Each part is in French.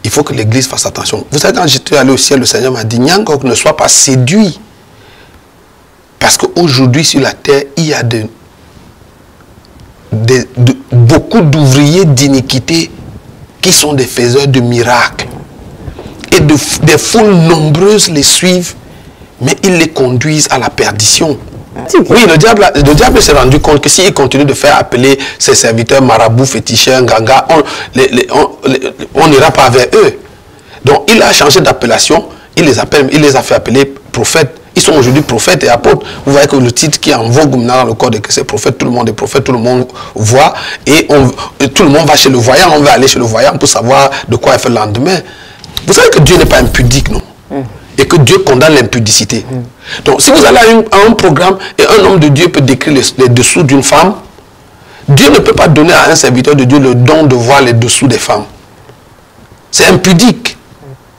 il faut que l'Église fasse attention. Vous savez, quand j'étais allé au ciel, le Seigneur m'a dit, Nyangok, ne sois pas séduit. Parce qu'aujourd'hui, sur la terre, il y a beaucoup d'ouvriers d'iniquité qui sont des faiseurs de miracles. Et des foules nombreuses les suivent, mais ils les conduisent à la perdition. Oui, le diable s'est rendu compte que s'il continue de faire appeler ses serviteurs marabouts, féticheurs, ganga, on n'ira pas vers eux. Donc il a changé d'appellation, il les a fait appeler prophètes. Ils sont aujourd'hui prophètes et apôtres. Vous voyez que le titre qui est en vogue maintenant dans le corps de ces prophètes, tout le monde est prophète, tout le monde voit, et tout le monde va chez le voyant, on va aller chez le voyant pour savoir de quoi il fait le lendemain. Vous savez que Dieu n'est pas impudique, non? Et que Dieu condamne l'impudicité. Donc, si vous allez à un programme et un homme de Dieu peut décrire les dessous d'une femme, Dieu ne peut pas donner à un serviteur de Dieu le don de voir les dessous des femmes. C'est impudique.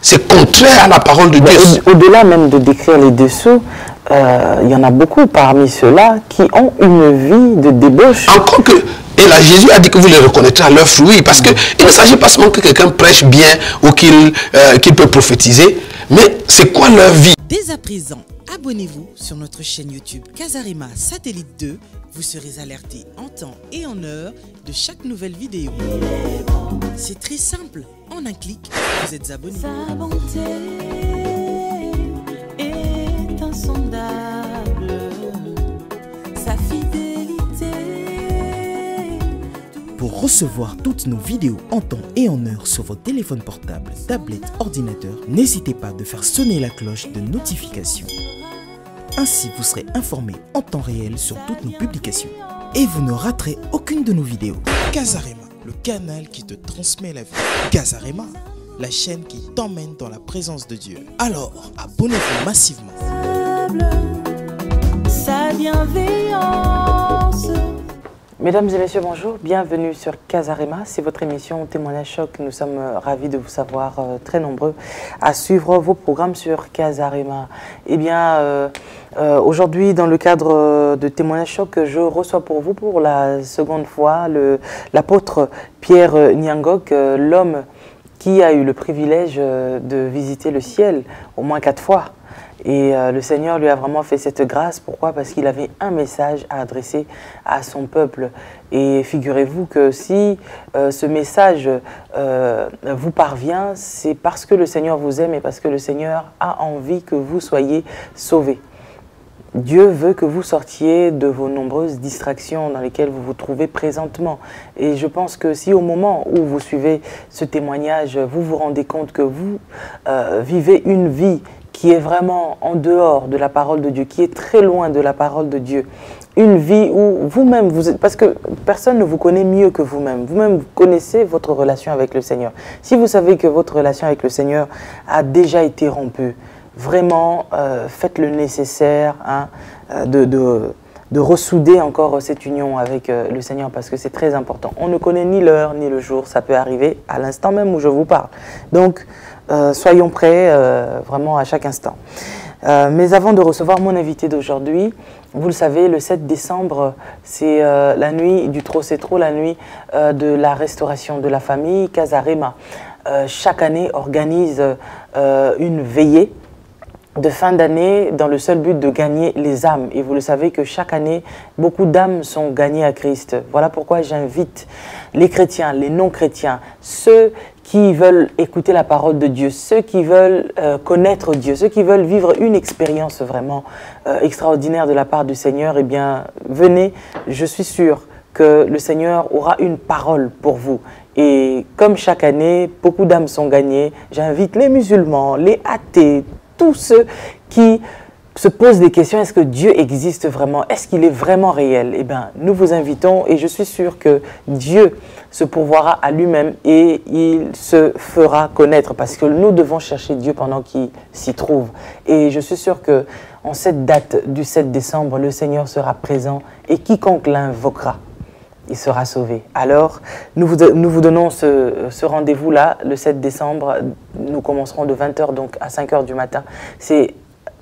C'est contraire à la parole de Dieu. Au-delà même de décrire les dessous, il y en a beaucoup parmi ceux-là qui ont une vie de débauche. Encore que... Et là, Jésus a dit que vous les reconnaîtrez à leurs fruits. Parce qu'il ne s'agit pas seulement que quelqu'un prêche bien ou qu'il peut prophétiser. Mais c'est quoi leur vie? Dès à présent, abonnez-vous sur notre chaîne YouTube Casarema Satellite 2. Vous serez alerté en temps et en heure de chaque nouvelle vidéo. C'est très simple. En un clic, vous êtes abonné. Sa bonté est insondable. Sa fidélité. Pour recevoir toutes nos vidéos en temps et en heure sur votre téléphone portable, tablette, ordinateur, n'hésitez pas de faire sonner la cloche de notification. Ainsi, vous serez informé en temps réel sur toutes nos publications. Et vous ne raterez aucune de nos vidéos. Casarema, le canal qui te transmet la vie. Casarema, la chaîne qui t'emmène dans la présence de Dieu. Alors, abonnez-vous massivement. Sa bienveillance. Mesdames et messieurs, bonjour, bienvenue sur Casarema, c'est votre émission Témoignage Choc. Nous sommes ravis de vous savoir très nombreux à suivre vos programmes sur Casarema. Eh bien, aujourd'hui, dans le cadre de Témoignage Choc, je reçois pour vous pour la seconde fois l'apôtre Pierre Nyangok, l'homme qui a eu le privilège de visiter le ciel au moins 4 fois. Et le Seigneur lui a vraiment fait cette grâce. Pourquoi? Parce qu'il avait un message à adresser à son peuple. Et figurez-vous que si ce message vous parvient, c'est parce que le Seigneur vous aime et parce que le Seigneur a envie que vous soyez sauvés. Dieu veut que vous sortiez de vos nombreuses distractions dans lesquelles vous vous trouvez présentement. Et je pense que si au moment où vous suivez ce témoignage, vous vous rendez compte que vous vivez une vie qui est vraiment en dehors de la parole de Dieu, qui est très loin de la parole de Dieu. Une vie où vous-même, parce que personne ne vous connaît mieux que vous-même. Vous-même, vous connaissez votre relation avec le Seigneur. Si vous savez que votre relation avec le Seigneur a déjà été rompue, vraiment, faites le nécessaire hein, de ressouder encore cette union avec le Seigneur parce que c'est très important. On ne connaît ni l'heure ni le jour, ça peut arriver à l'instant même où je vous parle. Donc, soyons prêts vraiment à chaque instant. Mais avant de recevoir mon invité d'aujourd'hui, vous le savez, le 7 décembre, c'est la nuit du Trop c'est trop, la nuit de la restauration de la famille. Casarema, chaque année, organise une veillée de fin d'année dans le seul but de gagner les âmes. Et vous le savez que chaque année, beaucoup d'âmes sont gagnées à Christ. Voilà pourquoi j'invite les chrétiens, les non-chrétiens, ceux qui veulent écouter la parole de Dieu, ceux qui veulent connaître Dieu, ceux qui veulent vivre une expérience vraiment extraordinaire de la part du Seigneur, eh bien, venez, je suis sûr que le Seigneur aura une parole pour vous. Et comme chaque année, beaucoup d'âmes sont gagnées, j'invite les musulmans, les athées, tous ceux qui se posent des questions, est-ce que Dieu existe vraiment? Est-ce qu'il est vraiment réel? Eh bien, nous vous invitons et je suis sûr que Dieu se pourvoira à lui-même et il se fera connaître parce que nous devons chercher Dieu pendant qu'il s'y trouve. Et je suis sûr que en cette date du 7 décembre, le Seigneur sera présent et quiconque l'invoquera, il sera sauvé. Alors, nous vous donnons ce rendez-vous-là, le 7 décembre. Nous commencerons de 20 h donc à 5 h du matin. C'est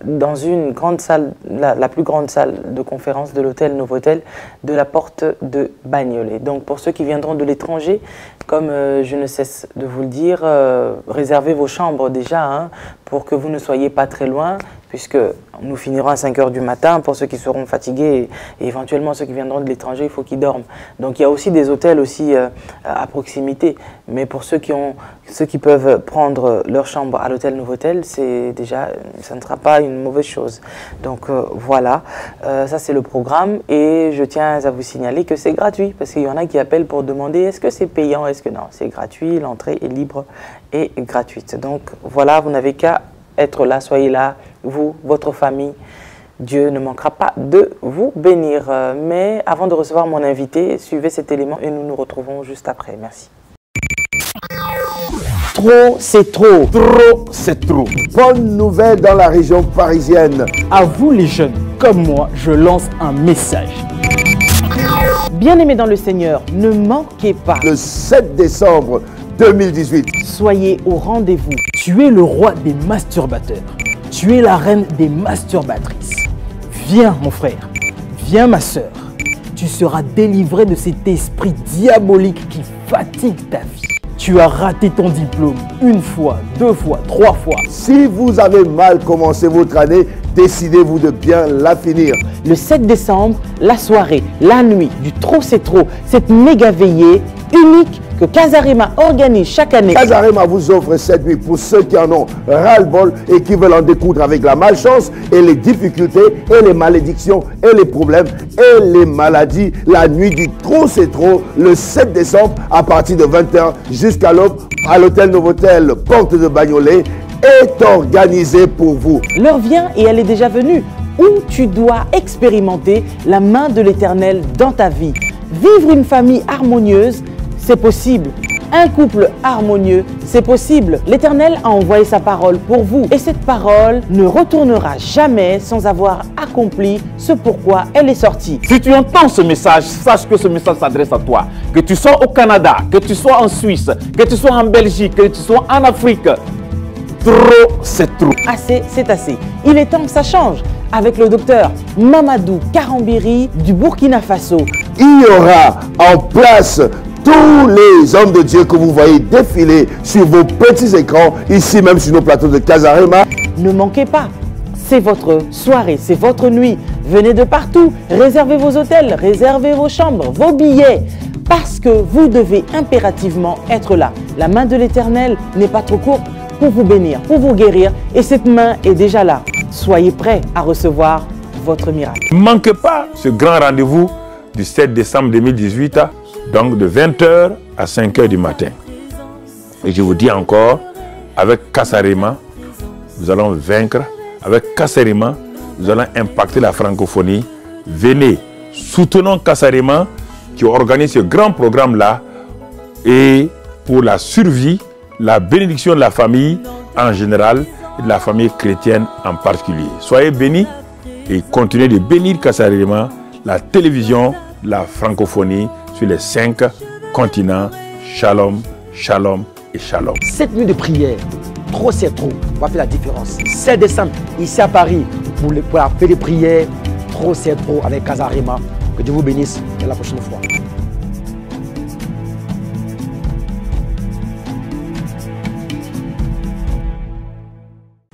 dans une grande salle, la plus grande salle de conférence de l'hôtel Novotel de la Porte de Bagnolet. Donc pour ceux qui viendront de l'étranger, comme je ne cesse de vous le dire, réservez vos chambres déjà hein, pour que vous ne soyez pas très loin, puisque nous finirons à 5 h du matin pour ceux qui seront fatigués et éventuellement ceux qui viendront de l'étranger, il faut qu'ils dorment. Donc il y a aussi des hôtels aussi à proximité, mais pour ceux qui peuvent prendre leur chambre à l'hôtel Novotel, c'est déjà, ça ne sera pas une mauvaise chose. Donc voilà, ça c'est le programme et je tiens à vous signaler que c'est gratuit parce qu'il y en a qui appellent pour demander est-ce que c'est payant, est-ce que non, c'est gratuit, l'entrée est libre et gratuite. Donc voilà, vous n'avez qu'à être là, soyez là, vous, votre famille. Dieu ne manquera pas de vous bénir. Mais avant de recevoir mon invité, suivez cet élément et nous nous retrouvons juste après. Merci. Trop, c'est trop. Trop, c'est trop. Bonne nouvelle dans la région parisienne. À vous les jeunes, comme moi, je lance un message. Bien-aimés dans le Seigneur, ne manquez pas. Le 7 décembre 2018. Soyez au rendez-vous. Tu es le roi des masturbateurs. Tu es la reine des masturbatrices. Viens mon frère, viens ma soeur. Tu seras délivré de cet esprit diabolique qui fatigue ta vie. Tu as raté ton diplôme une fois, 2 fois, 3 fois. Si vous avez mal commencé votre année, décidez-vous de bien la finir. Le 7 décembre, la soirée, la nuit du Trop c'est trop, cette méga veillée unique que Casarema organise chaque année. Casarema vous offre cette nuit pour ceux qui en ont ras-le-bol et qui veulent en découdre avec la malchance et les difficultés et les malédictions et les problèmes et les maladies. La nuit du Trop c'est trop, le 7 décembre à partir de 20 h jusqu'à l'aube à l'hôtel Novotel Porte de Bagnolet est organisé pour vous. L'heure vient et elle est déjà venue où tu dois expérimenter la main de l'Éternel dans ta vie. Vivre une famille harmonieuse, c'est possible. Un couple harmonieux, c'est possible. L'Éternel a envoyé sa parole pour vous. Et cette parole ne retournera jamais sans avoir accompli ce pourquoi elle est sortie. Si tu entends ce message, sache que ce message s'adresse à toi. Que tu sois au Canada, que tu sois en Suisse, que tu sois en Belgique, que tu sois en Afrique. Trop, c'est trop. Assez, c'est assez. Il est temps que ça change. Avec le docteur Mamadou Karambiri du Burkina Faso. Il y aura en place tous les hommes de Dieu que vous voyez défiler sur vos petits écrans, ici même sur nos plateaux de Casarema. Ne manquez pas, c'est votre soirée, c'est votre nuit. Venez de partout, réservez vos hôtels, réservez vos chambres, vos billets. Parce que vous devez impérativement être là. La main de l'Éternel n'est pas trop courte pour vous bénir, pour vous guérir. Et cette main est déjà là. Soyez prêts à recevoir votre miracle. Ne manquez pas ce grand rendez-vous du 7 décembre 2018, donc de 20 h à 5 h du matin. Et je vous dis encore, avec Casarema, nous allons vaincre. Avec Casarema, nous allons impacter la francophonie. Venez, soutenons Casarema qui organise ce grand programme-là et pour la survie, la bénédiction de la famille en général et de la famille chrétienne en particulier. Soyez bénis et continuez de bénir Casarema, la télévision, la francophonie sur les 5 continents. Shalom, shalom et shalom. Cette nuit de prière, trop c'est trop, va faire la différence. 7 décembre, ici à Paris, pour la paix de prière, trop c'est trop avec Casarema. Que Dieu vous bénisse et à la prochaine fois.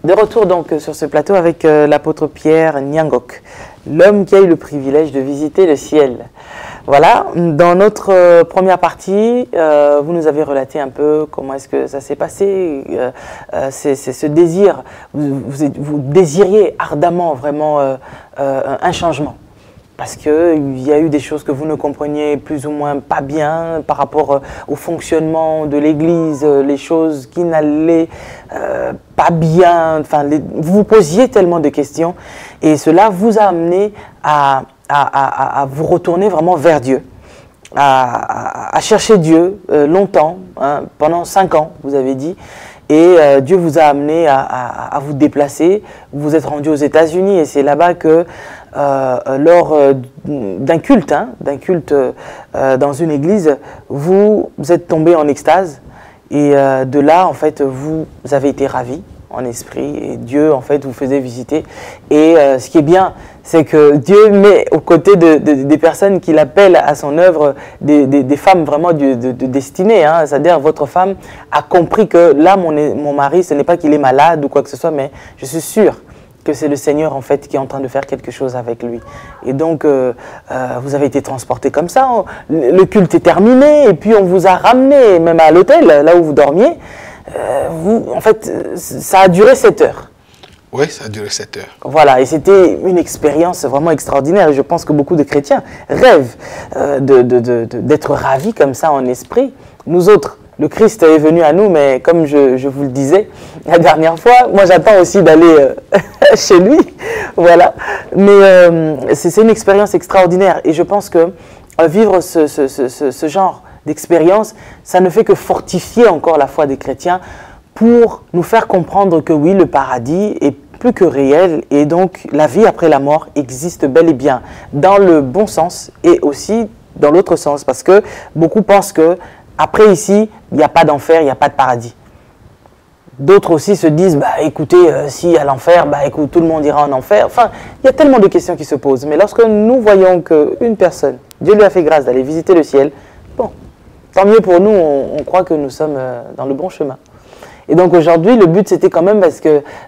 De retour donc sur ce plateau avec l'apôtre Pierre Nyangok, l'homme qui a eu le privilège de visiter le ciel. Voilà, dans notre première partie, vous nous avez relaté un peu comment est-ce que ça s'est passé, c'est ce désir, vous désiriez ardemment vraiment un changement. Parce qu'il y a eu des choses que vous ne compreniez plus ou moins pas bien par rapport au fonctionnement de l'Église, les choses qui n'allaient pas bien. Enfin, vous vous posiez tellement de questions et cela vous a amené à vous retourner vraiment vers Dieu, à chercher Dieu longtemps, hein, pendant 5 ans, vous avez dit. Et Dieu vous a amené à vous déplacer. Vous êtes rendu aux États-Unis et c'est là-bas que lors d'un culte, dans une église, vous êtes tombé en extase. Et de là, en fait, vous avez été ravi. en esprit. Et Dieu, en fait, vous faisait visiter. Et ce qui est bien, c'est que Dieu met aux côtés des personnes qu'il appelle à son œuvre des femmes vraiment de destinée. Hein. C'est-à-dire, votre femme a compris que là, mon mari, ce n'est pas qu'il est malade ou quoi que ce soit, mais je suis sûre que c'est le Seigneur, en fait, qui est en train de faire quelque chose avec lui. Et donc, vous avez été transporté comme ça. Le culte est terminé, et puis on vous a ramené, même à l'hôtel, là où vous dormiez. En fait, ça a duré 7 heures. Oui, ça a duré 7 heures. Voilà, et c'était une expérience vraiment extraordinaire. Et je pense que beaucoup de chrétiens rêvent d'être ravis comme ça en esprit. Nous autres, le Christ est venu à nous, mais comme je vous le disais la dernière fois, moi j'attends aussi d'aller chez lui. Voilà. Mais c'est une expérience extraordinaire. Et je pense que vivre ce genre d'expérience, ça ne fait que fortifier encore la foi des chrétiens pour nous faire comprendre que oui, le paradis est plus que réel et donc la vie après la mort existe bel et bien dans le bon sens et aussi dans l'autre sens, parce que beaucoup pensent que après ici, il n'y a pas d'enfer, il n'y a pas de paradis. D'autres aussi se disent, bah écoutez, s'il y a l'enfer, bah écoute, tout le monde ira en enfer. Enfin, il y a tellement de questions qui se posent. Mais lorsque nous voyons qu'une personne, Dieu lui a fait grâce d'aller visiter le ciel, bon, tant mieux pour nous, on croit que nous sommes dans le bon chemin. Et donc aujourd'hui, le but c'était quand même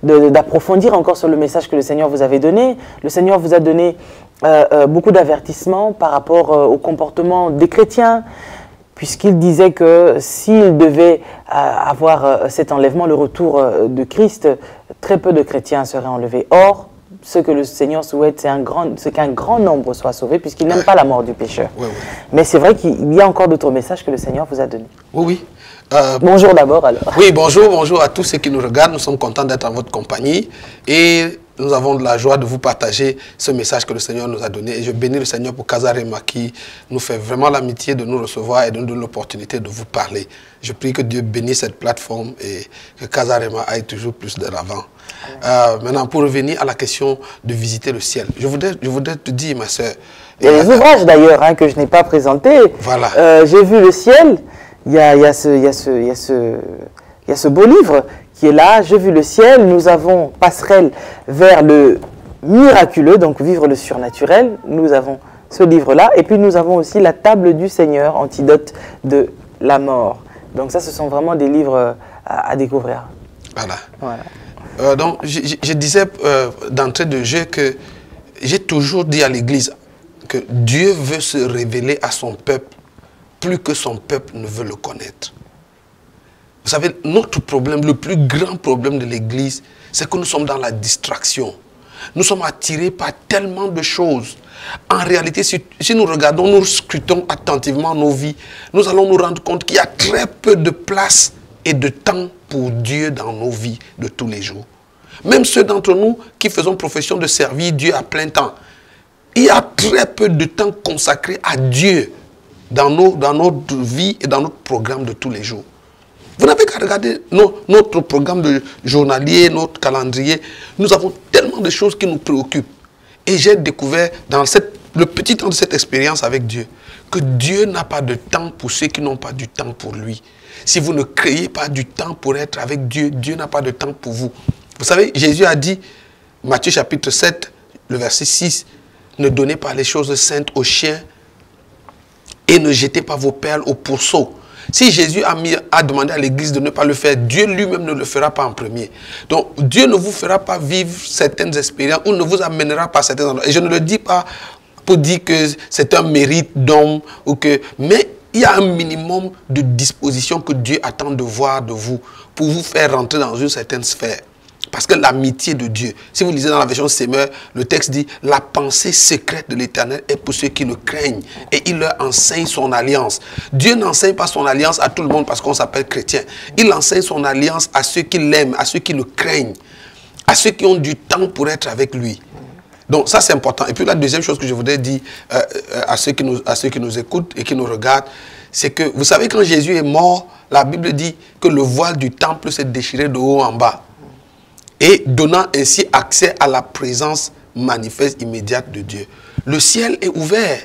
d'approfondir encore sur le message que le Seigneur vous avait donné. Le Seigneur vous a donné beaucoup d'avertissements par rapport au comportement des chrétiens, puisqu'il disait que s'il devait avoir cet enlèvement, le retour de Christ, très peu de chrétiens seraient enlevés. Or, ce que le Seigneur souhaite, c'est qu'un grand nombre soit sauvé, puisqu'il n'aime pas la mort du pécheur. Oui, oui. Mais c'est vrai qu'il y a encore d'autres messages que le Seigneur vous a donnés. Oui, oui. Bonjour d'abord alors. Oui, bonjour à tous ceux qui nous regardent. Nous sommes contents d'être en votre compagnie et nous avons de la joie de vous partager ce message que le Seigneur nous a donné. Et je bénis le Seigneur pour Casarema qui nous fait vraiment l'amitié de nous recevoir et de nous donner l'opportunité de vous parler. Je prie que Dieu bénisse cette plateforme et que Casarema aille toujours plus de l'avant. Maintenant, pour revenir à la question de visiter le ciel, je voudrais te dire, ma soeur. Il y a des ouvrages d'ailleurs que je n'ai pas présentés. Voilà. J'ai vu le ciel. Il y a ce beau livre qui est là, J'ai vu le ciel, nous avons passerelle vers le miraculeux, donc vivre le surnaturel, nous avons ce livre-là, et puis nous avons aussi La table du Seigneur, antidote de la mort. Donc ça, ce sont vraiment des livres à découvrir. Voilà. Donc je disais d'entrée de jeu que j'ai toujours dit à l'Église que Dieu veut se révéler à son peuple plus que son peuple ne veut le connaître. Vous savez, notre problème, le plus grand problème de l'Église, c'est que nous sommes dans la distraction. Nous sommes attirés par tellement de choses. En réalité, si nous regardons, nous scrutons attentivement nos vies, nous allons nous rendre compte qu'il y a très peu de place et de temps pour Dieu dans nos vies de tous les jours. Même ceux d'entre nous qui faisons profession de servir Dieu à plein temps, il y a très peu de temps consacré à Dieu dans notre vie et dans notre programme de tous les jours. Vous n'avez qu'à regarder notre programme de journalier, notre calendrier. Nous avons tellement de choses qui nous préoccupent. Et j'ai découvert dans le petit temps de cette expérience avec Dieu que Dieu n'a pas de temps pour ceux qui n'ont pas du temps pour lui. Si vous ne créez pas du temps pour être avec Dieu, Dieu n'a pas de temps pour vous. Vous savez, Jésus a dit, Matthieu chapitre 7, le verset 6, ne donnez pas les choses saintes aux chiens et ne jetez pas vos perles aux pourceaux. Si Jésus a demandé à l'Église de ne pas le faire, Dieu lui-même ne le fera pas en premier. Donc, Dieu ne vous fera pas vivre certaines expériences ou ne vous amènera pas à certains endroits. Et je ne le dis pas pour dire que c'est un mérite d'homme, mais il y a un minimum de disposition que Dieu attend de voir de vous pour vous faire rentrer dans une certaine sphère. Parce que l'amitié de Dieu, si vous lisez dans la version Semeur, le texte dit « La pensée secrète de l'Éternel est pour ceux qui le craignent et il leur enseigne son alliance. » Dieu n'enseigne pas son alliance à tout le monde parce qu'on s'appelle chrétien. Il enseigne son alliance à ceux qui l'aiment, à ceux qui le craignent, à ceux qui ont du temps pour être avec lui. Donc ça c'est important. Et puis la deuxième chose que je voudrais dire à ceux qui nous écoutent et qui nous regardent, c'est que vous savez quand Jésus est mort, la Bible dit que le voile du temple s'est déchiré de haut en bas. Et donnant ainsi accès à la présence manifeste immédiate de Dieu. Le ciel est ouvert.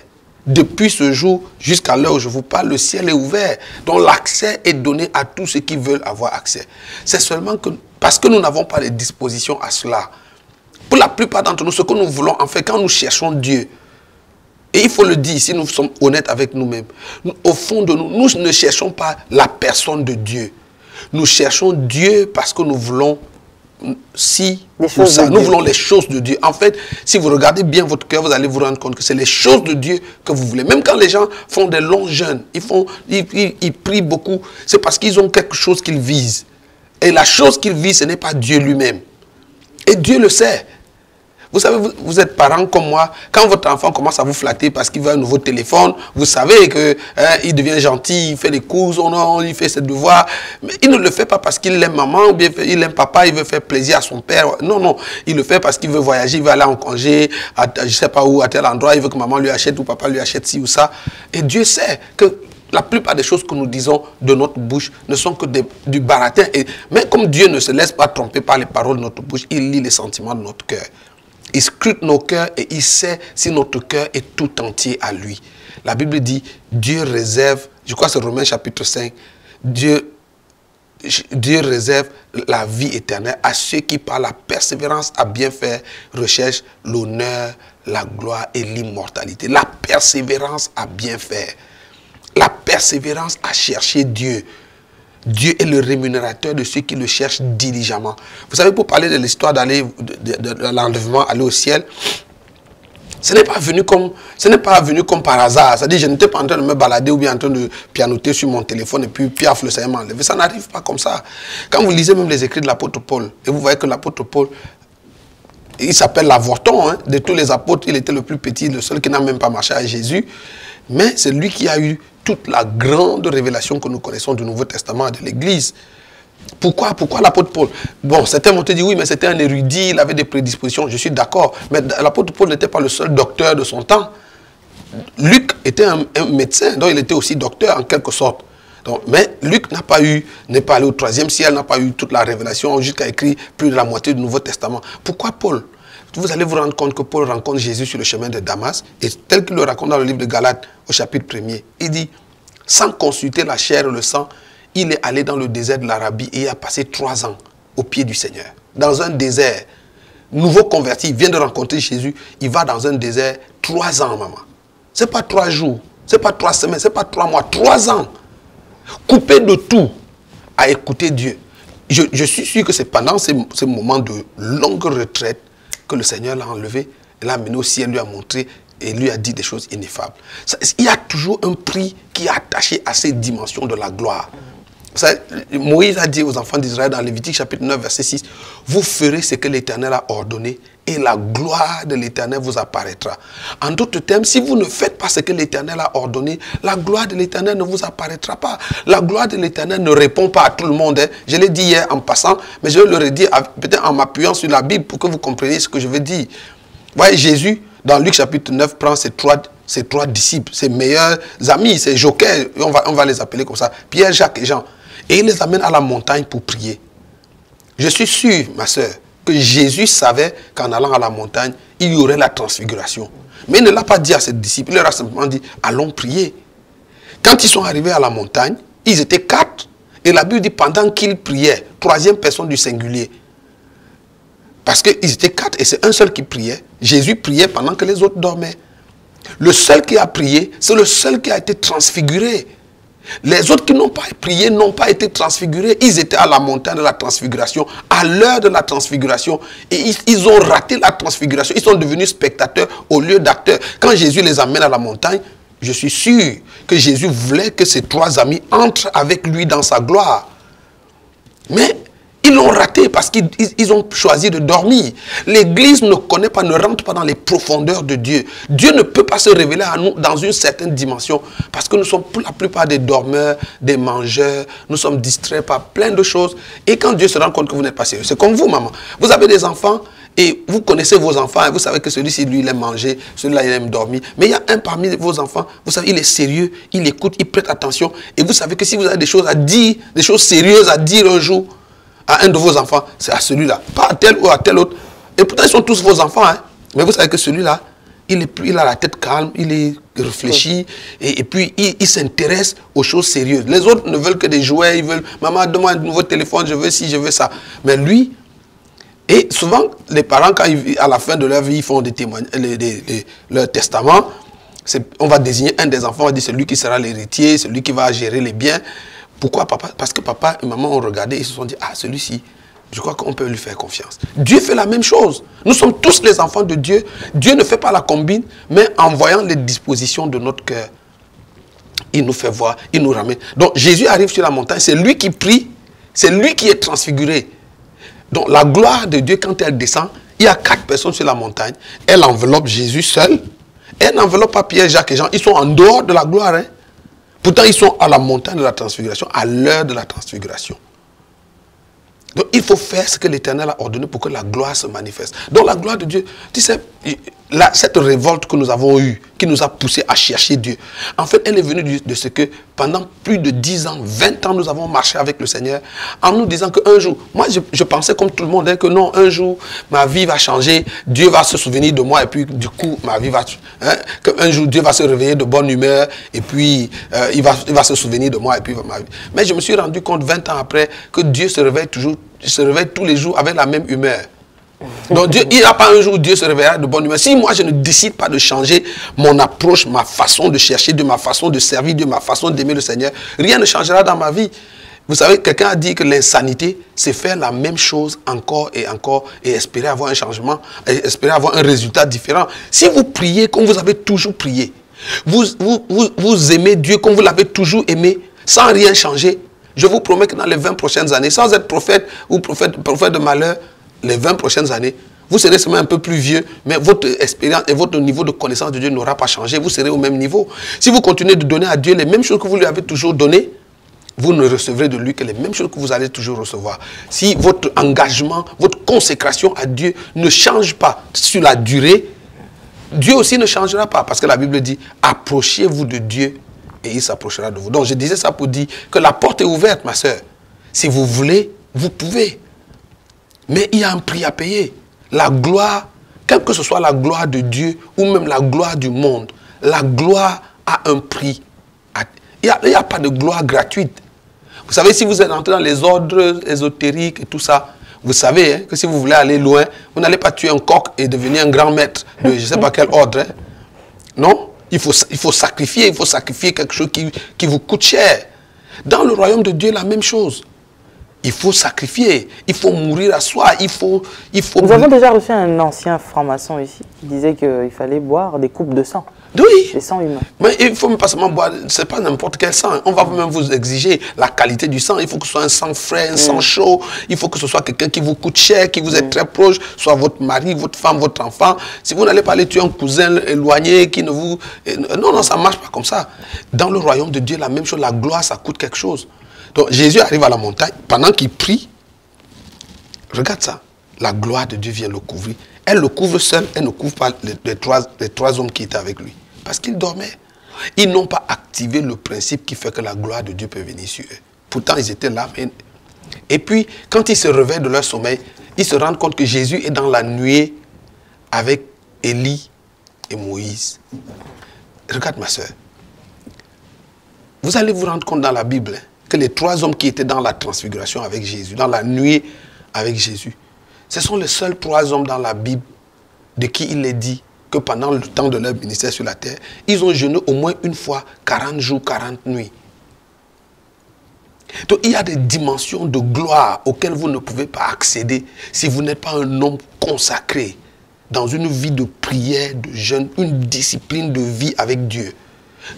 Depuis ce jour jusqu'à l'heure où je vous parle, le ciel est ouvert. Donc l'accès est donné à tous ceux qui veulent avoir accès. C'est seulement que Parce que nous n'avons pas les dispositions à cela. Pour la plupart d'entre nous, ce que nous voulons, en fait, quand nous cherchons Dieu, et il faut le dire, si nous sommes honnêtes avec nous-mêmes, au fond de nous, nous ne cherchons pas la personne de Dieu. Nous cherchons Dieu parce que nous voulons ou ça. Nous voulons les choses de Dieu. En fait, si vous regardez bien votre cœur, vous allez vous rendre compte que c'est les choses de Dieu que vous voulez. Même quand les gens font des longs jeûnes, ils prient beaucoup, c'est parce qu'ils ont quelque chose qu'ils visent. Et la chose qu'ils visent, ce n'est pas Dieu lui-même. Et Dieu le sait. Vous savez, vous êtes parents comme moi, quand votre enfant commence à vous flatter parce qu'il veut un nouveau téléphone, vous savez qu'il devient gentil, il fait des courses, oh non, il fait ses devoirs. Mais il ne le fait pas parce qu'il aime maman, ou bien il aime papa, il veut faire plaisir à son père. Non, non, il le fait parce qu'il veut voyager, il veut aller en congé, je ne sais pas où, à tel endroit, il veut que maman lui achète ou papa lui achète ci ou ça. Et Dieu sait que la plupart des choses que nous disons de notre bouche ne sont que du baratin. Mais comme Dieu ne se laisse pas tromper par les paroles de notre bouche, il lit les sentiments de notre cœur. Il scrute nos cœurs et il sait si notre cœur est tout entier à lui. La Bible dit, Dieu réserve, je crois que c'est Romains chapitre 5, Dieu réserve la vie éternelle à ceux qui par la persévérance à bien faire recherchent l'honneur, la gloire et l'immortalité. La persévérance à bien faire. La persévérance à chercher Dieu. Dieu est le rémunérateur de ceux qui le cherchent diligemment. Vous savez, pour parler de l'histoire d'aller de l'enlèvement, aller au ciel, ce n'est pas venu comme par hasard. C'est-à-dire, je n'étais pas en train de me balader ou bien en train de pianoter sur mon téléphone et puis piaf, le Seigneur m'a enlevé. Ça n'arrive pas comme ça. Quand vous lisez même les écrits de l'apôtre Paul, et vous voyez que l'apôtre Paul, il s'appelle l'avorton, hein, de tous les apôtres, il était le plus petit, le seul qui n'a même pas marché à Jésus. Mais c'est lui qui a eu toute la grande révélation que nous connaissons du Nouveau Testament de l'Église. Pourquoi l'apôtre Paul? Bon, certains vont te dire, oui, mais c'était un érudit, il avait des prédispositions, je suis d'accord. Mais l'apôtre Paul n'était pas le seul docteur de son temps. Luc était un médecin, donc il était aussi docteur en quelque sorte. Donc, mais Luc n'est pas allé au 3e ciel, n'a pas eu toute la révélation, jusqu'à écrire plus de la moitié du Nouveau Testament. Pourquoi Paul? Vous allez vous rendre compte que Paul rencontre Jésus sur le chemin de Damas, et tel qu'il le raconte dans le livre de Galates, au chapitre 1er, il dit, sans consulter la chair et le sang, il est allé dans le désert de l'Arabie et il a passé 3 ans au pied du Seigneur. Dans un désert, nouveau converti, il vient de rencontrer Jésus, il va dans un désert 3 ans, maman. Ce n'est pas 3 jours, ce n'est pas 3 semaines, ce n'est pas 3 mois, 3 ans. Coupé de tout, à écouter Dieu. Je suis sûr que c'est pendant ces moments de longue retraite que le Seigneur l'a enlevé, l'a amené au ciel, lui a montré et lui a dit des choses ineffables. Il y a toujours un prix qui est attaché à ces dimensions de la gloire. Moïse a dit aux enfants d'Israël dans Lévitique chapitre 9 verset 6, vous ferez ce que l'Éternel a ordonné et la gloire de l'Éternel vous apparaîtra. En d'autres termes, si vous ne faites pas ce que l'Éternel a ordonné, la gloire de l'Éternel ne vous apparaîtra pas. La gloire de l'Éternel ne répond pas à tout le monde. Hein. Je l'ai dit hier en passant, mais je vais le redire peut-être en m'appuyant sur la Bible pour que vous compreniez ce que je veux dire. Vous voyez, Jésus, dans Luc chapitre 9, prend ses trois disciples, ses meilleurs amis, ses jockeys, on va les appeler comme ça, Pierre, Jacques et Jean. Et il les amène à la montagne pour prier. Je suis sûr, ma soeur, que Jésus savait qu'en allant à la montagne, il y aurait la transfiguration. Mais il ne l'a pas dit à ses disciples, il leur a simplement dit, allons prier. Quand ils sont arrivés à la montagne, ils étaient 4. Et la Bible dit, pendant qu'ils priaient, 3e personne du singulier. Parce qu'ils étaient 4 et c'est un seul qui priait. Jésus priait pendant que les autres dormaient. Le seul qui a prié, c'est le seul qui a été transfiguré. Les autres qui n'ont pas prié n'ont pas été transfigurés. Ils étaient à la montagne de la transfiguration, à l'heure de la transfiguration. Et ils ont raté la transfiguration. Ils sont devenus spectateurs au lieu d'acteurs. Quand Jésus les amène à la montagne, je suis sûr que Jésus voulait que ses 3 amis entrent avec lui dans sa gloire. Mais ils l'ont raté parce qu'ils ont choisi de dormir. L'Église ne connaît pas, ne rentre pas dans les profondeurs de Dieu. Dieu ne peut pas se révéler à nous dans une certaine dimension parce que nous sommes pour la plupart des dormeurs, des mangeurs, nous sommes distraits par plein de choses. Et quand Dieu se rend compte que vous n'êtes pas sérieux, c'est comme vous, maman. Vous avez des enfants et vous connaissez vos enfants et vous savez que celui-ci, lui, il aime manger, celui-là, il aime dormir. Mais il y a un parmi vos enfants, vous savez, il est sérieux, il écoute, il prête attention. Et vous savez que si vous avez des choses à dire, des choses sérieuses à dire un jour, à un de vos enfants, c'est à celui-là, pas à tel ou à tel autre. Et pourtant, ils sont tous vos enfants, hein. Mais vous savez que celui-là, il a la tête calme, il est réfléchi, et puis il s'intéresse aux choses sérieuses. Les autres ne veulent que des jouets, ils veulent, maman, donne-moi un nouveau téléphone, je veux ci, je veux ça. Mais lui, et souvent, les parents, quand à la fin de leur vie, ils font des témoignages, leur testament, on va désigner un des enfants, on va dire celui qui sera l'héritier, celui qui va gérer les biens. Pourquoi papa? Parce que papa et maman ont regardé et se sont dit, ah, celui-ci, je crois qu'on peut lui faire confiance. Dieu fait la même chose. Nous sommes tous les enfants de Dieu. Dieu ne fait pas la combine, mais en voyant les dispositions de notre cœur, il nous fait voir, il nous ramène. Donc Jésus arrive sur la montagne, c'est lui qui prie, c'est lui qui est transfiguré. Donc la gloire de Dieu, quand elle descend, il y a 4 personnes sur la montagne. Elle enveloppe Jésus seul. Elle n'enveloppe pas Pierre, Jacques et Jean. Ils sont en dehors de la gloire. Hein. Pourtant, ils sont à la montagne de la transfiguration, à l'heure de la transfiguration. Donc, il faut faire ce que l'Éternel a ordonné pour que la gloire se manifeste. Donc, la gloire de Dieu, tu sais, cette révolte que nous avons eue, qui nous a poussé à chercher Dieu, en fait, elle est venue de ce que pendant plus de 10 ans, 20 ans, nous avons marché avec le Seigneur en nous disant qu'un jour, moi, je pensais comme tout le monde, hein, que non, un jour, ma vie va changer, Dieu va se souvenir de moi et puis, du coup, ma vie va... Hein, qu'un jour, Dieu va se réveiller de bonne humeur et puis, il va se souvenir de moi et puis, ma vie. Mais je me suis rendu compte 20 ans après que Dieu se réveille toujours, se réveille tous les jours avec la même humeur. Donc Dieu, il n'y a pas un jour où Dieu se réveillera de bonne humeur. Si moi je ne décide pas de changer mon approche, ma façon de chercher Dieu, ma façon de servir Dieu, ma façon d'aimer le Seigneur, rien ne changera dans ma vie. Vous savez, quelqu'un a dit que l'insanité, c'est faire la même chose encore et encore et espérer avoir un changement, et espérer avoir un résultat différent. Si vous priez comme vous avez toujours prié, vous aimez Dieu comme vous l'avez toujours aimé, sans rien changer, je vous promets que dans les 20 prochaines années, sans être prophète ou prophète de malheur, les 20 prochaines années, vous serez seulement un peu plus vieux, mais votre expérience et votre niveau de connaissance de Dieu n'aura pas changé. Vous serez au même niveau. Si vous continuez de donner à Dieu les mêmes choses que vous lui avez toujours données, vous ne recevrez de lui que les mêmes choses que vous allez toujours recevoir. Si votre engagement, votre consécration à Dieu ne change pas sur la durée, Dieu aussi ne changera pas. Parce que la Bible dit, approchez-vous de Dieu et il s'approchera de vous. Donc je disais ça pour dire que la porte est ouverte, ma soeur. Si vous voulez, vous pouvez. Mais il y a un prix à payer. La gloire, quelle que ce soit la gloire de Dieu ou même la gloire du monde, la gloire a un prix. Il n'y a pas de gloire gratuite. Vous savez, si vous êtes entré dans les ordres ésotériques et tout ça, vous savez hein, que si vous voulez aller loin, vous n'allez pas tuer un coq et devenir un grand maître de je ne sais pas quel ordre. Hein. Non, il faut sacrifier quelque chose qui vous coûte cher. Dans le royaume de Dieu, la même chose. Il faut sacrifier, il faut mourir à soi, il faut... Nous avons déjà reçu un ancien franc-maçon ici qui disait qu'il fallait boire des coupes de sang. Oui. Des sangs humains. Mais il ne faut même pas seulement boire, ce n'est pas n'importe quel sang. On va même vous exiger la qualité du sang. Il faut que ce soit un sang frais, un sang chaud. Il faut que ce soit quelqu'un qui vous coûte cher, qui vous est très proche, soit votre mari, votre femme, votre enfant. Si vous n'allez pas aller tuer un cousin éloigné qui ne vous... Non, ça ne marche pas comme ça. Dans le royaume de Dieu, la même chose, la gloire, ça coûte quelque chose. Donc Jésus arrive à la montagne, pendant qu'il prie, regarde ça, la gloire de Dieu vient le couvrir. Elle le couvre seul, elle ne couvre pas les trois hommes qui étaient avec lui. Parce qu'ils dormaient. Ils n'ont pas activé le principe qui fait que la gloire de Dieu peut venir sur eux. Pourtant, ils étaient là. Et puis, quand ils se réveillent de leur sommeil, ils se rendent compte que Jésus est dans la nuée avec Élie et Moïse. Regarde ma soeur. Vous allez vous rendre compte dans la Bible, hein, que les 3 hommes qui étaient dans la transfiguration avec Jésus, dans la nuée avec Jésus, ce sont les seuls 3 hommes dans la Bible de qui il est dit que pendant le temps de leur ministère sur la terre, ils ont jeûné au moins une fois 40 jours, 40 nuits. Donc il y a des dimensions de gloire auxquelles vous ne pouvez pas accéder si vous n'êtes pas un homme consacré dans une vie de prière, de jeûne, une discipline de vie avec Dieu.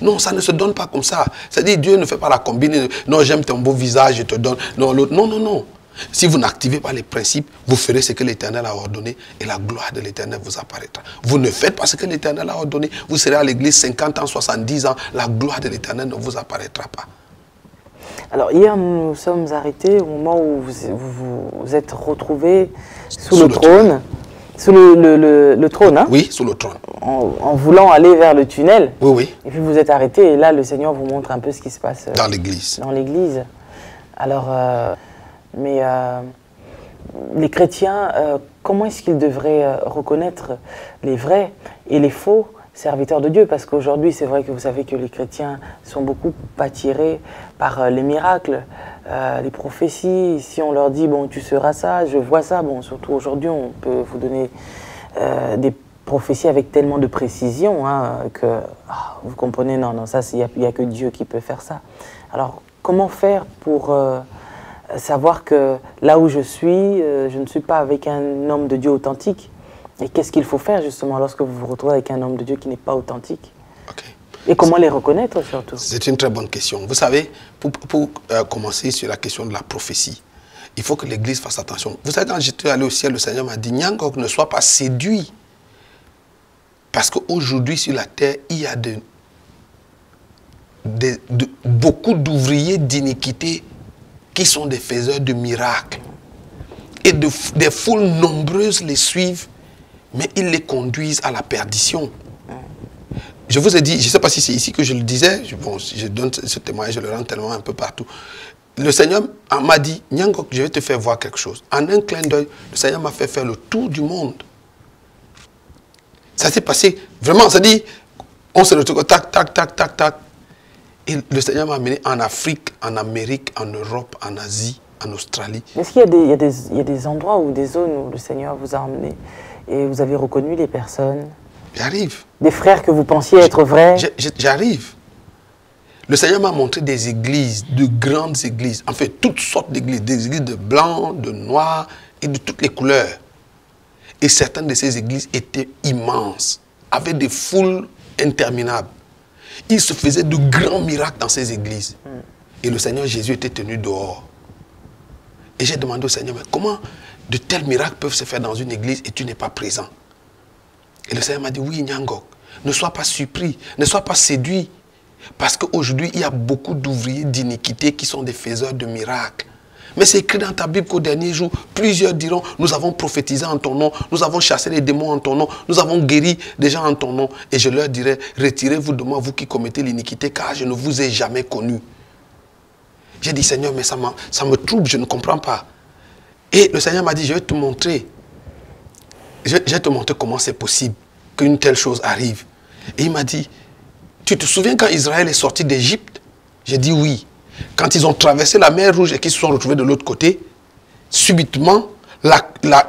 Non, ça ne se donne pas comme ça. C'est-à-dire, Dieu ne fait pas la combine. Non, j'aime ton beau visage, je te donne. Non, l'autre. Non, non, non. Si vous n'activez pas les principes, vous ferez ce que l'Éternel a ordonné et la gloire de l'Éternel vous apparaîtra. Vous ne faites pas ce que l'Éternel a ordonné. Vous serez à l'église 50 ans, 70 ans. La gloire de l'Éternel ne vous apparaîtra pas. Alors, hier, nous nous sommes arrêtés au moment où vous êtes retrouvés sous le trône. Sous le trône, hein? Oui, sous le trône. En voulant aller vers le tunnel. Oui, oui. Et puis vous êtes arrêté et là, le Seigneur vous montre un peu ce qui se passe dans l'église. Dans l'église. Alors, les chrétiens, comment est-ce qu'ils devraient reconnaître les vrais et les faux serviteurs de Dieu. Parce qu'aujourd'hui, c'est vrai que vous savez que les chrétiens sont beaucoup attirés par les miracles, les prophéties. Si on leur dit, bon, tu seras ça, je vois ça, bon, surtout aujourd'hui, on peut vous donner des prophéties avec tellement de précision que vous comprenez, non, ça, il n'y a que Dieu qui peut faire ça. Alors, comment faire pour savoir que là où je suis, je ne suis pas avec un homme de Dieu authentique? Et qu'est-ce qu'il faut faire justement lorsque vous vous retrouvez avec un homme de Dieu qui n'est pas authentique? Et comment les reconnaître surtout? C'est une très bonne question. Vous savez, pour commencer sur la question de la prophétie, il faut que l'Église fasse attention. Vous savez, quand j'étais allé au ciel, le Seigneur m'a dit, Nyangok, ne sois pas séduit. Parce qu'aujourd'hui, sur la terre, il y a beaucoup d'ouvriers d'iniquité qui sont des faiseurs de miracles. Et des foules nombreuses les suivent, mais ils les conduisent à la perdition. Je vous ai dit, je ne sais pas si c'est ici que je le disais, bon, je donne ce témoignage, je le rends tellement un peu partout. Le Seigneur m'a dit, Nyangok, je vais te faire voir quelque chose. En un clin d'œil, le Seigneur m'a fait faire le tour du monde. Ça s'est passé, vraiment, ça dit, on se retrouve, tac, tac, tac, tac, tac. Et le Seigneur m'a amené en Afrique, en Amérique, en Europe, en Asie, en Australie. Est-ce qu'il y a des endroits ou des zones où le Seigneur vous a emmené et vous avez reconnu les personnes? J'arrive. Des frères que vous pensiez être vrais? J'arrive. Le Seigneur m'a montré des églises, de grandes églises, en fait, toutes sortes d'églises, des églises de blanc, de noir et de toutes les couleurs. Et certaines de ces églises étaient immenses, avaient des foules interminables. Il se faisait de grands miracles dans ces églises. Et le Seigneur Jésus était tenu dehors. Et j'ai demandé au Seigneur, mais comment de tels miracles peuvent se faire dans une église et tu n'es pas présent? Et le Seigneur m'a dit, oui, Nyangok, ne sois pas surpris, ne sois pas séduit. Parce qu'aujourd'hui, il y a beaucoup d'ouvriers d'iniquité qui sont des faiseurs de miracles. Mais c'est écrit dans ta Bible qu'au dernier jour, plusieurs diront, nous avons prophétisé en ton nom, nous avons chassé les démons en ton nom, nous avons guéri des gens en ton nom. Et je leur dirai, retirez-vous de moi, vous qui commettez l'iniquité, car je ne vous ai jamais connu. J'ai dit, Seigneur, mais ça me trouble, je ne comprends pas. Et le Seigneur m'a dit, je vais te montrer. Je vais te montrer comment c'est possible qu'une telle chose arrive. Et il m'a dit, tu te souviens quand Israël est sorti d'Égypte? J'ai dit oui. Quand ils ont traversé la mer Rouge et qu'ils se sont retrouvés de l'autre côté, subitement,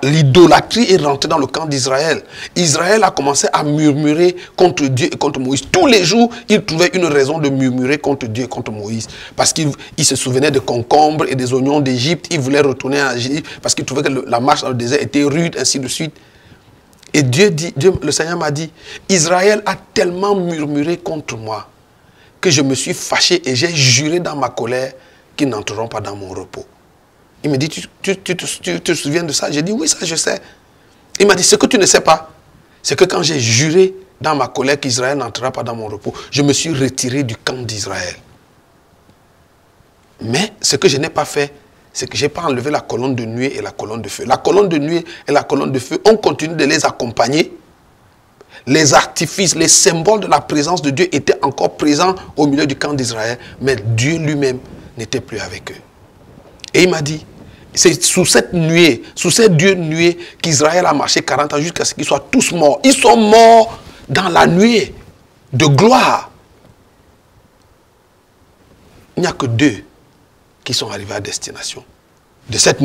l'idolâtrie est rentrée dans le camp d'Israël. Israël a commencé à murmurer contre Dieu et contre Moïse. Tous les jours, il trouvait une raison de murmurer contre Dieu et contre Moïse. Parce qu'il se souvenait des concombres et des oignons d'Égypte. Il voulait retourner en Égypte parce qu'il trouvait que la marche dans le désert était rude, ainsi de suite. Et le Seigneur m'a dit, Israël a tellement murmuré contre moi que je me suis fâché et j'ai juré dans ma colère qu'ils n'entreront pas dans mon repos. Il me dit, tu te souviens de ça? J'ai dit, oui, ça je sais. Il m'a dit, ce que tu ne sais pas, c'est que quand j'ai juré dans ma colère qu'Israël n'entrera pas dans mon repos, je me suis retiré du camp d'Israël. Mais ce que je n'ai pas fait, c'est que je n'ai pas enlevé la colonne de nuée et la colonne de feu. La colonne de nuée et la colonne de feu, on continue de les accompagner. Les artifices, les symboles de la présence de Dieu étaient encore présents au milieu du camp d'Israël, mais Dieu lui-même n'était plus avec eux. Et il m'a dit, c'est sous cette nuée, sous ces dieux nuées qu'Israël a marché 40 ans jusqu'à ce qu'ils soient tous morts. Ils sont morts dans la nuée de gloire. Il n'y a que 2 qui sont arrivés à destination. De cette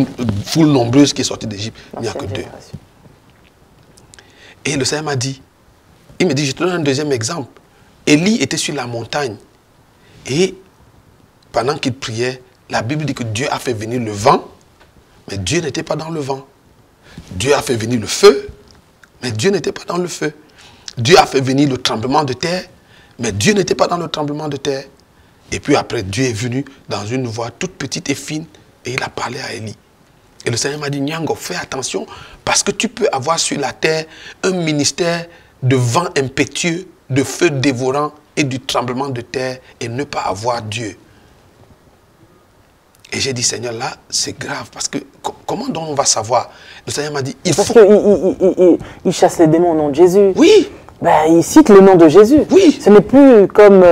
foule nombreuse qui est sortie d'Égypte, il n'y a que 2. Et le Seigneur m'a dit, il me dit, je te donne un deuxième exemple. Élie était sur la montagne. Et pendant qu'il priait, la Bible dit que Dieu a fait venir le vent, mais Dieu n'était pas dans le vent. Dieu a fait venir le feu, mais Dieu n'était pas dans le feu. Dieu a fait venir le tremblement de terre, mais Dieu n'était pas dans le tremblement de terre. Et puis après, Dieu est venu dans une voix toute petite et fine, et il a parlé à Élie. Et le Seigneur m'a dit, Nyangok, fais attention, parce que tu peux avoir sur la terre un ministère de vent impétueux, de feu dévorant et du tremblement de terre, et ne pas avoir Dieu. Et j'ai dit, Seigneur, là, c'est grave, parce que comment donc on va savoir? Le Seigneur m'a dit, il faut... Parce qu'il chasse les démons au nom de Jésus. Oui. Ben, il cite le nom de Jésus. Oui. Ce n'est plus comme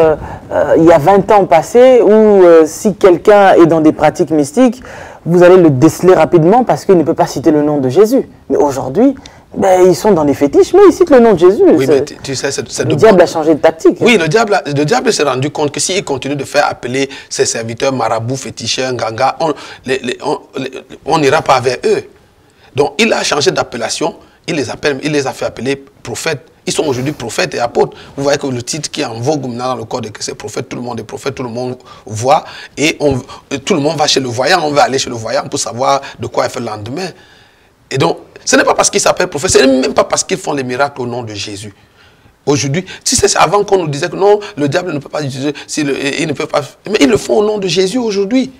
il y a 20 ans passés où si quelqu'un est dans des pratiques mystiques, vous allez le déceler rapidement parce qu'il ne peut pas citer le nom de Jésus. Mais aujourd'hui, Ben, ils sont dans les fétiches, mais ils citent le nom de Jésus. Oui, mais tu sais, le diable a changé de tactique. Oui, le diable s'est rendu compte que s'il continue de faire appeler ses serviteurs marabouts, féticheurs, ganga, on n'ira pas vers eux. Donc, il a changé d'appellation, il les a fait appeler prophètes. Ils sont aujourd'hui prophètes et apôtres. Vous voyez que le titre qui est en vogue maintenant dans le corps de Christ, c'est prophète, tout le monde est prophète, tout le monde voit. Et tout le monde va chez le voyant, on va aller chez le voyant pour savoir de quoi il fait le lendemain. Et donc, ce n'est pas parce qu'ils s'appellent prophètes, ce n'est même pas parce qu'ils font les miracles au nom de Jésus. Aujourd'hui, si c'est avant qu'on nous disait que non, le diable ne peut pas utiliser, il ne peut pas, mais ils le font au nom de Jésus aujourd'hui.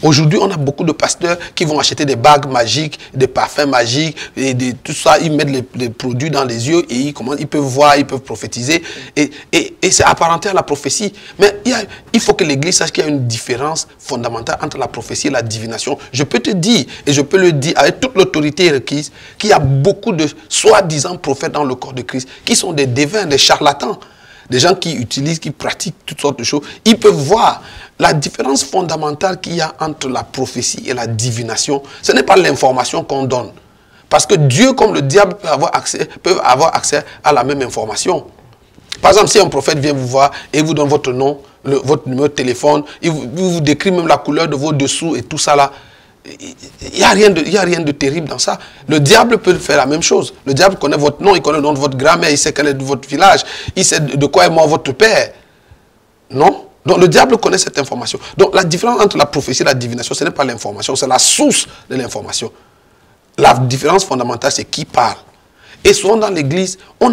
Aujourd'hui, on a beaucoup de pasteurs qui vont acheter des bagues magiques, des parfums magiques, et tout ça, ils mettent les produits dans les yeux et ils peuvent voir, ils peuvent prophétiser. Et c'est apparenté à la prophétie. Mais il faut que l'Église sache qu'il y a une différence fondamentale entre la prophétie et la divination. Je peux te dire, et je peux le dire avec toute l'autorité requise, qu'il y a beaucoup de soi-disant prophètes dans le corps de Christ qui sont des devins, des charlatans. Des gens qui utilisent, qui pratiquent toutes sortes de choses, ils peuvent voir la différence fondamentale qu'il y a entre la prophétie et la divination. Ce n'est pas l'information qu'on donne. Parce que Dieu, comme le diable, peut avoir accès à la même information. Par exemple, si un prophète vient vous voir et vous donne votre nom, votre numéro de téléphone, il vous décrit même la couleur de vos dessous et tout ça là, il n'y a rien de terrible dans ça. Le diable peut faire la même chose. Le diable connaît votre nom, il connaît le nom de votre grand-mère, il sait quel est votre village, il sait de quoi est mort votre père. Non? Donc le diable connaît cette information. Donc la différence entre la prophétie et la divination, ce n'est pas l'information, c'est la source de l'information. La différence fondamentale, c'est qui parle. Et souvent dans l'église, on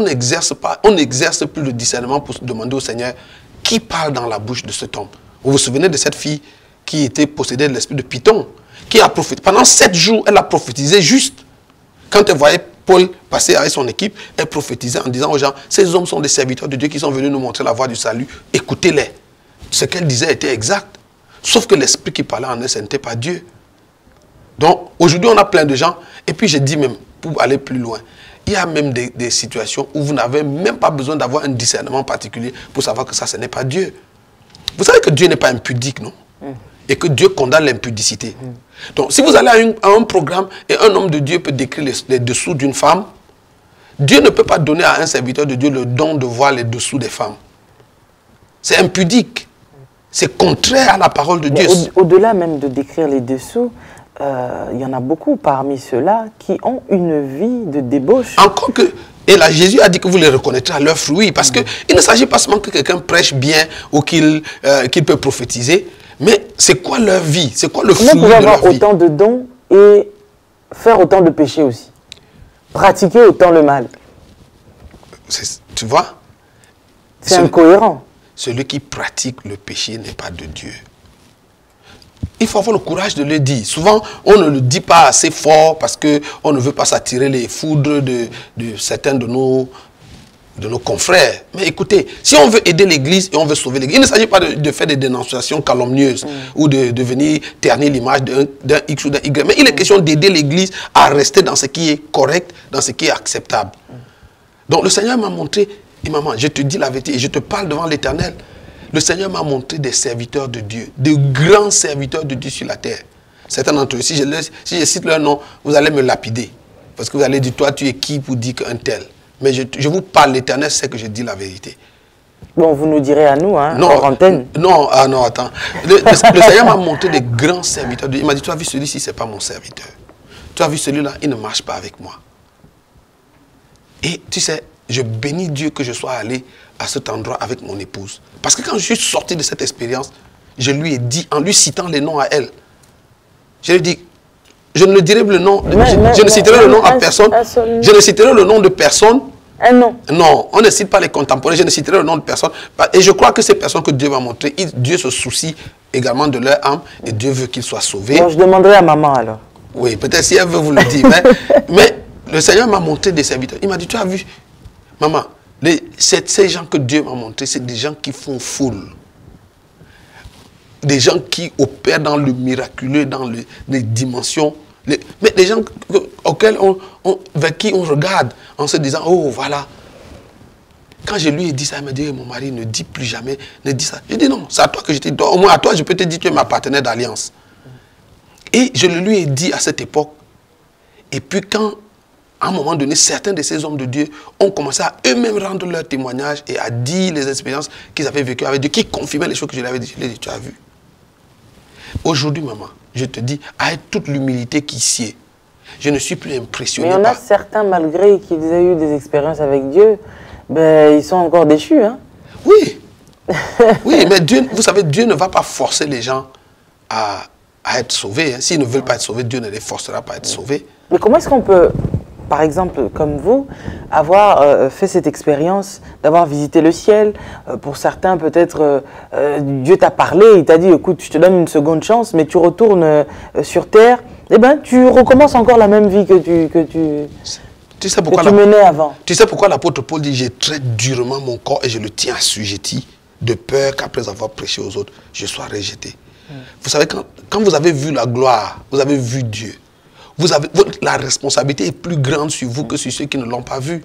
n'exerce plus le discernement pour demander au Seigneur qui parle dans la bouche de cet homme. Vous vous souvenez de cette fille qui était possédée de l'esprit de Python, qui a prophétisé. Pendant 7 jours, elle a prophétisé juste. Quand elle voyait Paul passer avec son équipe, elle prophétisait en disant aux gens, ces hommes sont des serviteurs de Dieu qui sont venus nous montrer la voie du salut, écoutez-les. Ce qu'elle disait était exact. Sauf que l'esprit qui parlait en elle, ce n'était pas Dieu. Donc, aujourd'hui, on a plein de gens, et puis j'ai dit même, pour aller plus loin, il y a même des situations où vous n'avez même pas besoin d'avoir un discernement particulier pour savoir que ça, ce n'est pas Dieu. Vous savez que Dieu n'est pas impudique, non? Et que Dieu condamne l'impudicité. Donc, si vous allez à un programme et un homme de Dieu peut décrire les dessous d'une femme, Dieu ne peut pas donner à un serviteur de Dieu le don de voir les dessous des femmes. C'est impudique. C'est contraire à la parole de Dieu. Au-delà même de décrire les dessous, il y en a beaucoup parmi ceux-là qui ont une vie de débauche. Encore que... Et là, Jésus a dit que vous les reconnaîtrez à leurs fruits. Parce qu'il ne s'agit pas seulement que quelqu'un prêche bien ou qu'il peut prophétiser. Mais c'est quoi leur vie? C'est quoi le fruit de leur vie? Comment pouvoir avoir autant de dons et faire autant de péchés aussi? Pratiquer autant le mal. Tu vois? C'est incohérent. Celui qui pratique le péché n'est pas de Dieu. Il faut avoir le courage de le dire. Souvent, on ne le dit pas assez fort parce qu'on ne veut pas s'attirer les foudres de certains de nos confrères. Mais écoutez, si on veut aider l'Église et on veut sauver l'Église, il ne s'agit pas de faire des dénonciations calomnieuses ou de venir ternir l'image d'un X ou d'un Y. Mais il est question d'aider l'Église à rester dans ce qui est correct, dans ce qui est acceptable. Donc le Seigneur m'a montré, et maman, je te dis la vérité et je te parle devant l'Éternel, le Seigneur m'a montré des serviteurs de Dieu, de grands serviteurs de Dieu sur la terre. Certains d'entre eux, si je cite leur nom, vous allez me lapider. Parce que vous allez dire, toi, tu es qui pour dire qu'un tel? Mais je vous parle, l'Éternel sait que je dis la vérité. Bon, vous nous direz à nous, hein, non, hors antenne. Non, non, attends. Le Seigneur m'a montré des grands serviteurs de Dieu. Il m'a dit, tu as vu celui-ci, ce n'est pas mon serviteur. Tu as vu celui-là, il ne marche pas avec moi. Et tu sais, je bénis Dieu que je sois allé à cet endroit avec mon épouse. Parce que quand je suis sorti de cette expérience, je lui ai dit, en lui citant les noms à elle, je lui ai dit, je ne dirai le nom, je ne citerai le nom à personne, je ne citerai le nom de personne. Un nom. Non, on ne cite pas les contemporains, je ne citerai le nom de personne. Et je crois que ces personnes que Dieu m'a montrées, Dieu se soucie également de leur âme et Dieu veut qu'ils soient sauvés. Bon, je demanderai à maman alors. Oui, peut-être si elle veut vous le dire. mais le Seigneur m'a montré des serviteurs. Il m'a dit, tu as vu, maman, ces gens que Dieu m'a montrés, c'est des gens qui font foule. Des gens qui opèrent dans le miraculeux, dans les dimensions. Mais des gens vers qui on regarde en se disant, oh voilà. Quand je lui ai dit ça, il m'a dit, mon mari, ne dis plus jamais, ne dis ça. J'ai dit non, c'est à toi que je te dis. Au moins à toi, je peux te dire, tu es ma partenaire d'alliance. Et je le lui ai dit à cette époque. Et puis quand à un moment donné, certains de ces hommes de Dieu ont commencé à eux-mêmes rendre leur témoignage et à dire les expériences qu'ils avaient vécues avec Dieu, qui confirmaient les choses que je leur avais dit. Je lui ai dit, tu as vu. Aujourd'hui, maman, je te dis, avec toute l'humilité qui sied, je ne suis plus impressionné. Mais il y en a certains, malgré qu'ils aient eu des expériences avec Dieu, ben, ils sont encore déchus. Hein? Oui. Oui, mais Dieu, vous savez, Dieu ne va pas forcer les gens à être sauvés. Hein. S'ils ne veulent pas être sauvés, Dieu ne les forcera pas à être sauvés. Mais comment est-ce qu'on peut, par exemple, comme vous, avoir fait cette expérience d'avoir visité le ciel? Pour certains, peut-être, Dieu t'a parlé, il t'a dit, écoute, je te donne une seconde chance, mais tu retournes sur terre, eh ben, tu recommences encore la même vie que tu menais avant. Tu sais pourquoi l'apôtre Paul dit, je traite durement mon corps et je le tiens assujetti, de peur qu'après avoir prêché aux autres, je sois rejeté. Vous savez, quand vous avez vu la gloire, vous avez vu Dieu, la responsabilité est plus grande sur vous que sur ceux qui ne l'ont pas vu.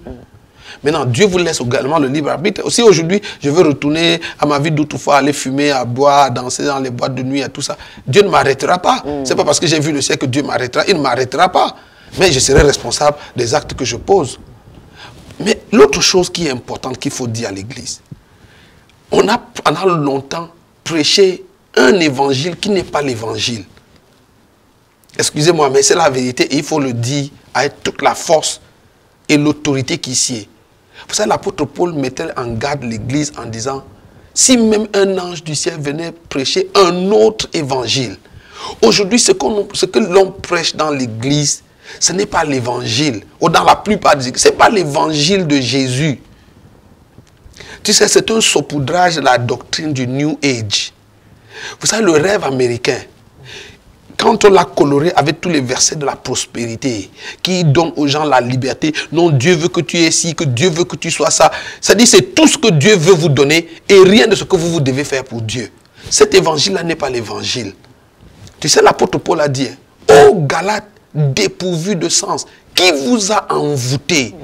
Maintenant, Dieu vous laisse également le libre arbitre. Aussi aujourd'hui, je veux retourner à ma vie d'autrefois, aller fumer, à boire, à danser dans les boîtes de nuit et tout ça. Dieu ne m'arrêtera pas. C'est pas parce que j'ai vu le ciel que Dieu m'arrêtera. Il ne m'arrêtera pas. Mais je serai responsable des actes que je pose. Mais l'autre chose qui est importante qu'il faut dire à l'Église, on a pendant longtemps prêché un évangile qui n'est pas l'évangile. Excusez-moi, mais c'est la vérité et il faut le dire avec toute la force et l'autorité qui s'y est. Vous savez, l'apôtre Paul mettait en garde l'Église en disant, si même un ange du ciel venait prêcher un autre évangile, aujourd'hui, ce que l'on prêche dans l'Église, ce n'est pas l'évangile, ou dans la plupart des églises, ce n'est pas l'évangile de Jésus. Tu sais, c'est un saupoudrage de la doctrine du New Age. Vous savez, le rêve américain, quand on l'a coloré avec tous les versets de la prospérité, qui donnent aux gens la liberté, non, Dieu veut que tu aies ci, que Dieu veut que tu sois ça. C'est-à-dire, c'est tout ce que Dieu veut vous donner et rien de ce que vous devez faire pour Dieu. Cet évangile-là n'est pas l'évangile. Tu sais, l'apôtre Paul a dit, ô Galates, dépourvu de sens, qui vous a envoûté,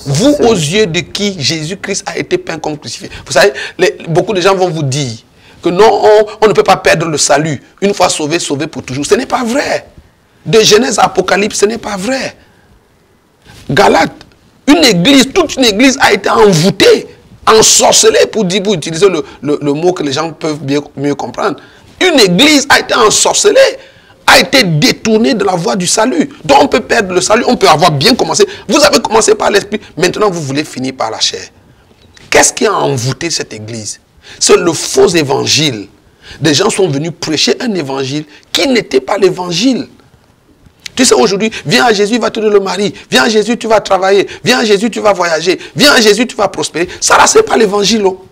vous aux yeux de qui Jésus-Christ a été peint comme crucifié. Vous savez, beaucoup de gens vont vous dire que non, on ne peut pas perdre le salut. Une fois sauvé, sauvé pour toujours. Ce n'est pas vrai. De Genèse à Apocalypse, ce n'est pas vrai. Galates, une église, toute une église a été envoûtée, ensorcelée, pour utiliser le mot que les gens peuvent mieux comprendre. Une église a été ensorcelée, a été détournée de la voie du salut. Donc on peut perdre le salut, on peut avoir bien commencé. Vous avez commencé par l'esprit, maintenant vous voulez finir par la chair. Qu'est-ce qui a envoûté cette église? C'est le faux évangile. Des gens sont venus prêcher un évangile qui n'était pas l'évangile. Tu sais, aujourd'hui, viens à Jésus, il va te donner le mari. Viens à Jésus, tu vas travailler. Viens à Jésus, tu vas voyager. Viens à Jésus, tu vas prospérer. Ça, là, ce n'est pas l'évangile. Oh.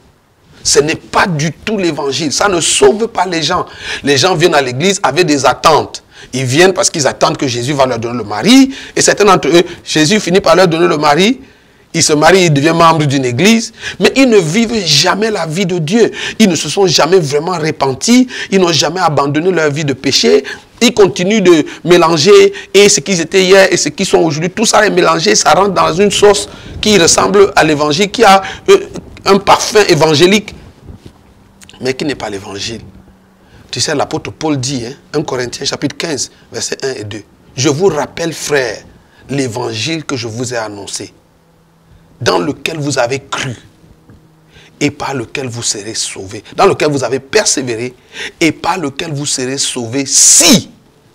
Ce n'est pas du tout l'évangile. Ça ne sauve pas les gens. Les gens viennent à l'église avec des attentes. Ils viennent parce qu'ils attendent que Jésus va leur donner le mari. Et certains d'entre eux, Jésus finit par leur donner le mari. Ils se marient, ils deviennent membres d'une église, mais ils ne vivent jamais la vie de Dieu. Ils ne se sont jamais vraiment repentis, ils n'ont jamais abandonné leur vie de péché. Ils continuent de mélanger et ce qu'ils étaient hier et ce qu'ils sont aujourd'hui. Tout ça est mélangé, ça rentre dans une sauce qui ressemble à l'évangile, qui a un parfum évangélique, mais qui n'est pas l'évangile. Tu sais, l'apôtre Paul dit, 1 Corinthiens chapitre 15, versets 1 et 2. Je vous rappelle, frères, l'évangile que je vous ai annoncé, dans lequel vous avez cru et par lequel vous serez sauvés, dans lequel vous avez persévéré et par lequel vous serez sauvés si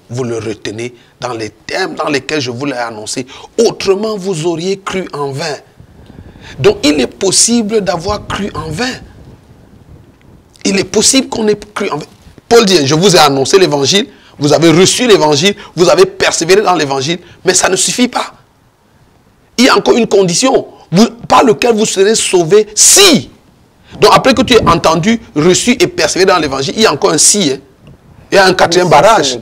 vous le retenez dans les termes dans lesquels je vous l'ai annoncé. Autrement, vous auriez cru en vain. Donc, il est possible d'avoir cru en vain. Il est possible qu'on ait cru en vain. Paul dit, je vous ai annoncé l'évangile, vous avez reçu l'évangile, vous avez persévéré dans l'évangile, mais ça ne suffit pas. Il y a encore une condition par lequel vous serez sauvés si. Donc après que tu aies entendu, reçu et persévéré dans l'évangile, il y a encore un si. Hein. Il y a un quatrième barrage.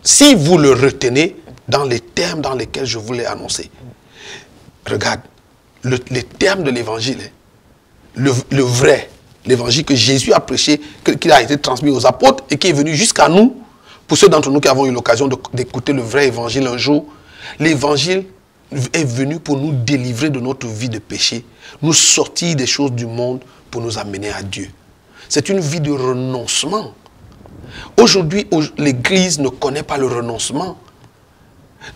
Si vous le retenez dans les termes dans lesquels je vous l'ai annoncé. Regarde, les termes de l'évangile, le vrai, l'évangile que Jésus a prêché, qui a été transmis aux apôtres et qui est venu jusqu'à nous, pour ceux d'entre nous qui avons eu l'occasion d'écouter le vrai évangile un jour, l'évangile est venu pour nous délivrer de notre vie de péché, nous sortir des choses du monde pour nous amener à Dieu. C'est une vie de renoncement. Aujourd'hui, l'Église ne connaît pas le renoncement.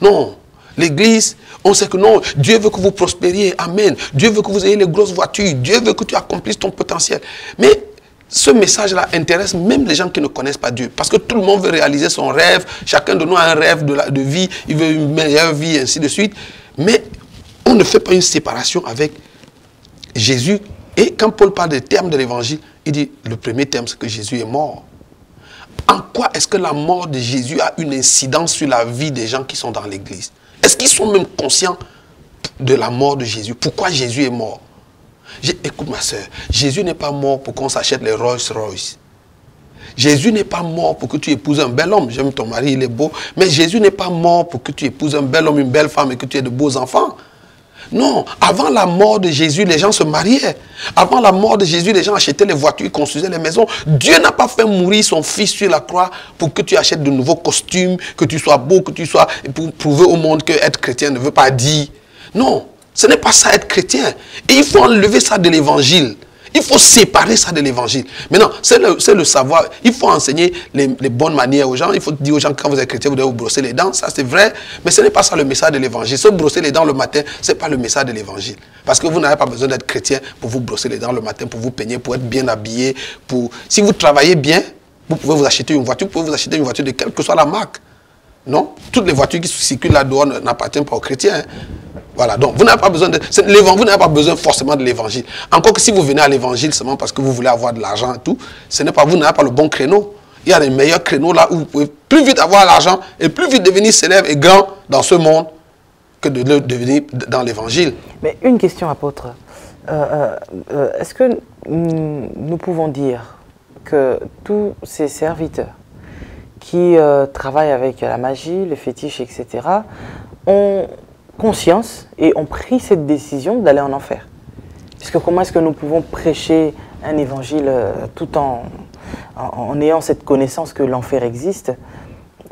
Non, L'église, on sait que non, Dieu veut que vous prospériez, amen. Dieu veut que vous ayez les grosses voitures, Dieu veut que tu accomplisses ton potentiel. Mais ce message-là intéresse même les gens qui ne connaissent pas Dieu. Parce que tout le monde veut réaliser son rêve, chacun de nous a un rêve de vie, il veut une meilleure vie, ainsi de suite. Mais on ne fait pas une séparation avec Jésus. Et quand Paul parle des termes de l'évangile, il dit, le premier terme, c'est que Jésus est mort. En quoi est-ce que la mort de Jésus a une incidence sur la vie des gens qui sont dans l'église? Est-ce qu'ils sont même conscients de la mort de Jésus? Pourquoi Jésus est mort? Écoute ma soeur, Jésus n'est pas mort pour qu'on s'achète les Rolls-Royce. Jésus n'est pas mort pour que tu épouses un bel homme. J'aime ton mari, il est beau. Mais Jésus n'est pas mort pour que tu épouses un bel homme, une belle femme et que tu aies de beaux enfants. Non, avant la mort de Jésus, les gens se mariaient. Avant la mort de Jésus, les gens achetaient les voitures, construisaient les maisons. Dieu n'a pas fait mourir son fils sur la croix pour que tu achètes de nouveaux costumes, que tu sois beau, que tu sois... pour prouver au monde que être chrétien ne veut pas dire. Non, ce n'est pas ça être chrétien. Et il faut enlever ça de l'évangile. Il faut séparer ça de l'évangile. Maintenant, c'est le savoir. Il faut enseigner les bonnes manières aux gens. Il faut dire aux gens, quand vous êtes chrétien, vous devez vous brosser les dents. Ça, c'est vrai. Mais ce n'est pas ça le message de l'évangile. Se brosser les dents le matin, ce n'est pas le message de l'évangile. Parce que vous n'avez pas besoin d'être chrétien pour vous brosser les dents le matin, pour vous peigner, pour être bien habillé. Si vous travaillez bien, vous pouvez vous acheter une voiture. Vous pouvez vous acheter une voiture de quelle que soit la marque. Non? Toutes les voitures qui circulent là-dehors n'appartiennent pas aux chrétiens. Hein. Voilà, donc vous n'avez pas besoin vous n'avez pas besoin forcément de l'évangile. Encore que si vous venez à l'évangile seulement parce que vous voulez avoir de l'argent et tout, vous n'avez pas le bon créneau. Il y a des meilleurs créneaux là où vous pouvez plus vite avoir l'argent et plus vite devenir célèbre et grand dans ce monde que de le devenir dans l'évangile. Mais une question, apôtre. Est-ce que nous pouvons dire que tous ces serviteurs qui travaillent avec la magie, les fétiches, etc., ont conscience et ont pris cette décision d'aller en enfer? Puisque comment est-ce que nous pouvons prêcher un évangile tout en ayant cette connaissance que l'enfer existe,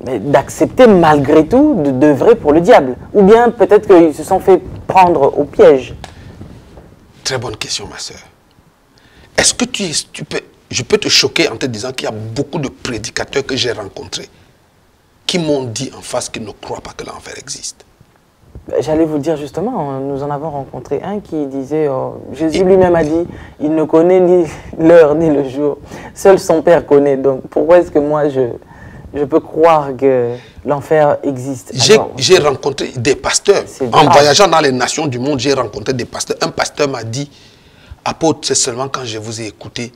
mais d'accepter malgré tout d'œuvrer pour le diable? Ou bien peut-être qu'ils se sont fait prendre au piège? Très bonne question, ma soeur. Est-ce que je peux te choquer en te disant qu'il y a beaucoup de prédicateurs que j'ai rencontrés qui m'ont dit en face qu'ils ne croient pas que l'enfer existe? J'allais vous dire justement, nous en avons rencontré un qui disait, Jésus lui-même a dit, il ne connaît ni l'heure ni le jour, seul son Père connaît, donc pourquoi est-ce que moi je peux croire que l'enfer existe? J'ai rencontré des pasteurs, en voyageant dans les nations du monde, j'ai rencontré des pasteurs. Un pasteur m'a dit, apôtre, c'est seulement quand je vous ai écouté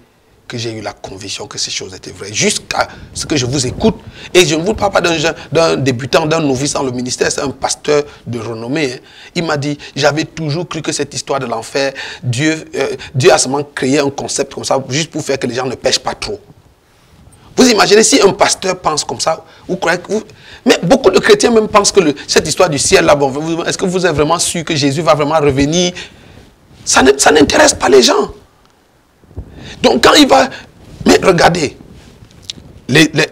que j'ai eu la conviction que ces choses étaient vraies. Jusqu'à ce que je vous écoute. Et je ne vous parle pas d'un débutant, d'un novice dans le ministère, c'est un pasteur de renommée. Hein. Il m'a dit, j'avais toujours cru que cette histoire de l'enfer, Dieu a seulement créé un concept comme ça, juste pour faire que les gens ne pêchent pas trop. Vous imaginez si un pasteur pense comme ça, vous croyez que mais beaucoup de chrétiens même pensent que cette histoire du ciel là, bon, est-ce que vous êtes vraiment sûr que Jésus va vraiment revenir? Ça n'intéresse pas les gens. Donc quand il va... Mais regardez,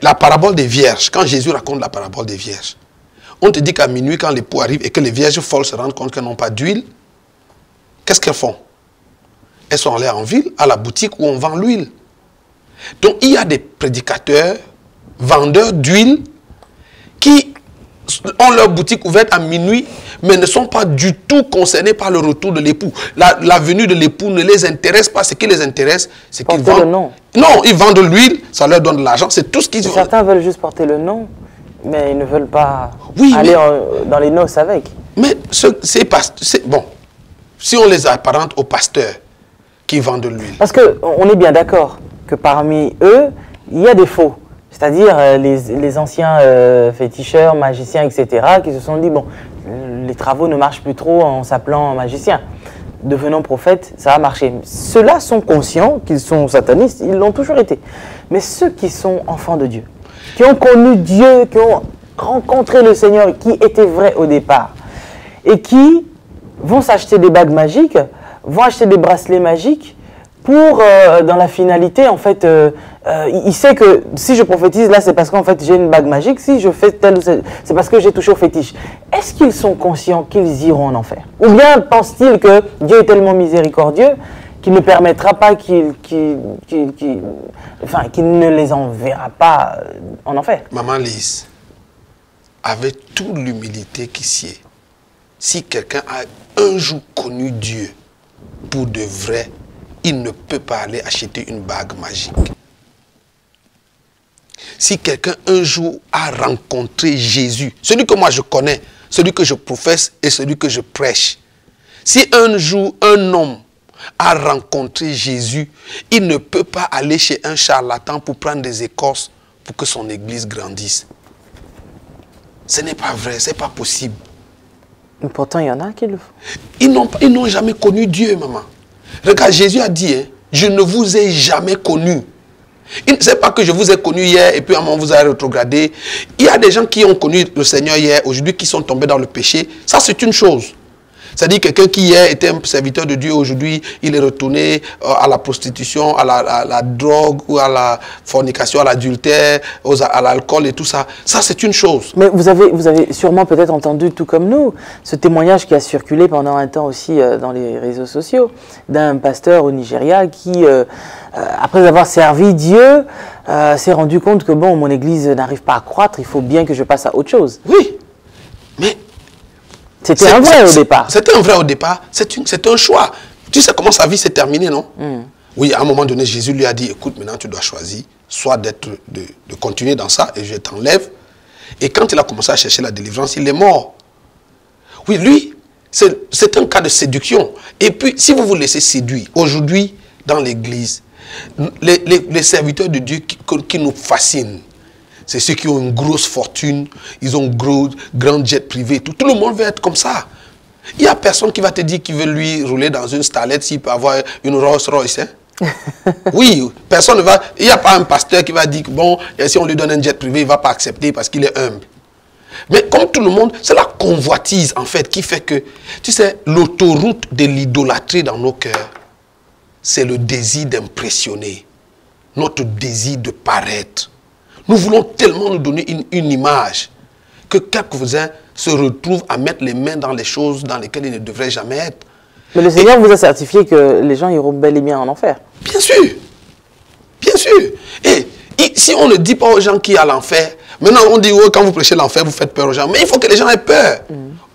la parabole des vierges, quand Jésus raconte la parabole des vierges, on te dit qu'à minuit, quand l'époux arrive et que les vierges folles se rendent compte qu'elles n'ont pas d'huile, qu'est-ce qu'elles font? Elles sont allées en ville, à la boutique où on vend l'huile. Donc il y a des prédicateurs, vendeurs d'huile, qui ont leur boutique ouverte à minuit, mais ne sont pas du tout concernés par le retour de l'époux. La venue de l'époux ne les intéresse pas. Ce qui les intéresse, c'est qu'ils vendent... Non, ils vendent de l'huile, ça leur donne de l'argent, c'est tout ce qu'ils vendent. Certains veulent juste porter le nom, mais ils ne veulent pas aller dans les noces avec. Mais bon, si on les apparente aux pasteurs qui vendent de l'huile. Parce qu'on est bien d'accord que parmi eux, il y a des faux. C'est-à-dire les anciens féticheurs, magiciens, etc., qui se sont dit, bon, les travaux ne marchent plus trop en s'appelant magicien. Devenons prophètes, ça a marché. Ceux-là sont conscients qu'ils sont satanistes, ils l'ont toujours été. Mais ceux qui sont enfants de Dieu, qui ont connu Dieu, qui ont rencontré le Seigneur, qui étaient vrais au départ, et qui vont s'acheter des bagues magiques, vont acheter des bracelets magiques, pour, dans la finalité, en fait, il sait que si je prophétise, là, c'est parce qu'en fait, j'ai une bague magique. Si je fais tel ou tel, c'est parce que j'ai touché au fétiche. Est-ce qu'ils sont conscients qu'ils iront en enfer? Ou bien pensent-ils que Dieu est tellement miséricordieux qu'il ne permettra pas qu'il ne les enverra pas en enfer? Maman Lise, avec toute l'humilité qui sied, si quelqu'un a un jour connu Dieu, pour de vrai, il ne peut pas aller acheter une bague magique. Si quelqu'un un jour a rencontré Jésus, celui que moi je connais, celui que je professe et celui que je prêche, si un jour un homme a rencontré Jésus, il ne peut pas aller chez un charlatan pour prendre des écorces pour que son église grandisse. Ce n'est pas vrai, ce n'est pas possible. Mais pourtant, il y en a qui le font. Ils n'ont jamais connu Dieu, maman. Regarde, Jésus a dit, hein, je ne vous ai jamais connu. Il ne sait pas que je vous ai connu hier et puis à un moment vous avez rétrogradé. Il y a des gens qui ont connu le Seigneur hier, aujourd'hui qui sont tombés dans le péché. Ça, c'est une chose. C'est-à-dire quelqu'un qui hier était un serviteur de Dieu, aujourd'hui, il est retourné à la prostitution, à la drogue, ou à la fornication, à l'adultère, à l'alcool et tout ça. Ça, c'est une chose. Mais vous avez sûrement peut-être entendu, tout comme nous, ce témoignage qui a circulé pendant un temps aussi dans les réseaux sociaux, d'un pasteur au Nigeria qui, après avoir servi Dieu, s'est rendu compte que, bon, mon église n'arrive pas à croître, il faut bien que je passe à autre chose. Oui, mais... C'était un vrai au départ. C'était un vrai au départ. C'est un choix. Tu sais comment sa vie s'est terminée, non? Oui, à un moment donné, Jésus lui a dit, écoute, maintenant tu dois choisir, soit de continuer dans ça et je t'enlève. Et quand il a commencé à chercher la délivrance, il est mort. Oui, lui, c'est un cas de séduction. Et puis, si vous vous laissez séduire, aujourd'hui, dans l'église, les serviteurs de Dieu qui nous fascinent, c'est ceux qui ont une grosse fortune, ils ont grand jet privé, tout le monde veut être comme ça. Il n'y a personne qui va te dire qu'il veut lui rouler dans une Starlet s'il peut avoir une Rolls Royce. Hein? Oui, personne ne va... Il n'y a pas un pasteur qui va dire que bon, si on lui donne un jet privé, il ne va pas accepter parce qu'il est humble. Mais comme tout le monde, c'est la convoitise en fait qui fait que, tu sais, l'autoroute de l'idolâtrie dans nos cœurs, c'est le désir d'impressionner, notre désir de paraître. Nous voulons tellement nous donner une image que quelques-uns se retrouvent à mettre les mains dans les choses dans lesquelles ils ne devraient jamais être. Mais le Seigneur vous a certifié que les gens iront bel et bien en enfer. Bien sûr. Bien sûr. Et si on ne dit pas aux gens qui à l'enfer, maintenant on dit, oh, quand vous prêchez l'enfer, vous faites peur aux gens. Mais il faut que les gens aient peur.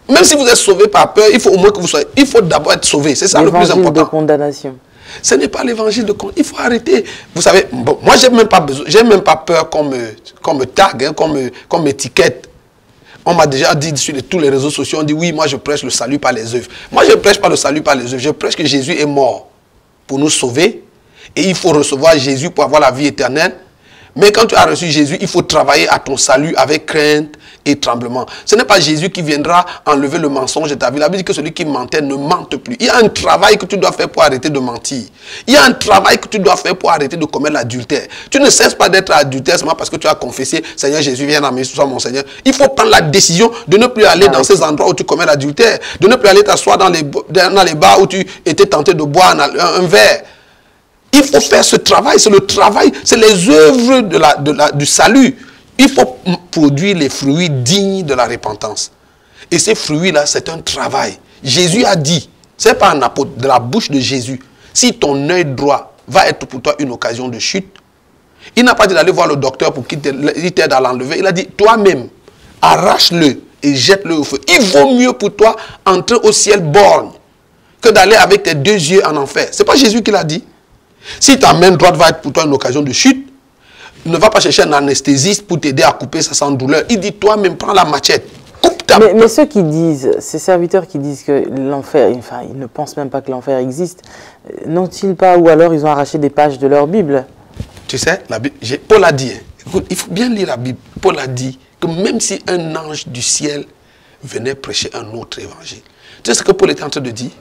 Même si vous êtes sauvé par peur, il faut au moins que vous soyez... Il faut d'abord être sauvé. C'est ça le plus important. L'évangile de condamnation. Ce n'est pas l'évangile de condamnation. Il faut arrêter. Vous savez, bon, moi, j'ai même pas peur qu'on me tag, hein, qu'on m'étiquette. On m'a déjà dit sur tous les réseaux sociaux, on dit oui, moi je prêche le salut par les œuvres. Moi, je ne prêche pas le salut par les œuvres. Je prêche que Jésus est mort pour nous sauver. Et il faut recevoir Jésus pour avoir la vie éternelle. Mais quand tu as reçu Jésus, il faut travailler à ton salut avec crainte et tremblement. Ce n'est pas Jésus qui viendra enlever le mensonge de ta vie. La Bible dit que celui qui mentait ne mente plus. Il y a un travail que tu dois faire pour arrêter de mentir. Il y a un travail que tu dois faire pour arrêter de commettre l'adultère. Tu ne cesses pas d'être adultère seulement parce que tu as confessé, Seigneur Jésus, viens dans mes sois mon Seigneur. Il faut prendre la décision de ne plus aller dans ces endroits où tu commets l'adultère. De ne plus aller t'asseoir dans les bars où tu étais tenté de boire un verre. Il faut faire ce travail, c'est le travail, c'est les œuvres du salut. Il faut produire les fruits dignes de la repentance. Et ces fruits-là, c'est un travail. Jésus a dit, ce n'est pas un apôtre, de la bouche de Jésus, si ton œil droit va être pour toi une occasion de chute, il n'a pas dit d'aller voir le docteur pour qu'il t'aide à l'enlever. Il a dit, toi-même, arrache-le et jette-le au feu. Il vaut mieux pour toi entrer au ciel borgne que d'aller avec tes deux yeux en enfer. Ce n'est pas Jésus qui l'a dit. Si ta main droite va être pour toi une occasion de chute, ne va pas chercher un anesthésiste pour t'aider à couper ça sans douleur. Il dit toi-même, prends la machette, coupe ta main. Mais ceux qui disent, ces serviteurs qui disent que l'enfer, enfin, ils ne pensent même pas que l'enfer existe, n'ont-ils pas, ou alors ils ont arraché des pages de leur Bible? Tu sais, la Bible, Paul a dit, écoute, il faut bien lire la Bible. Paul a dit que même si un ange du ciel venait prêcher un autre évangile, tu sais ce que Paul est en train de dire?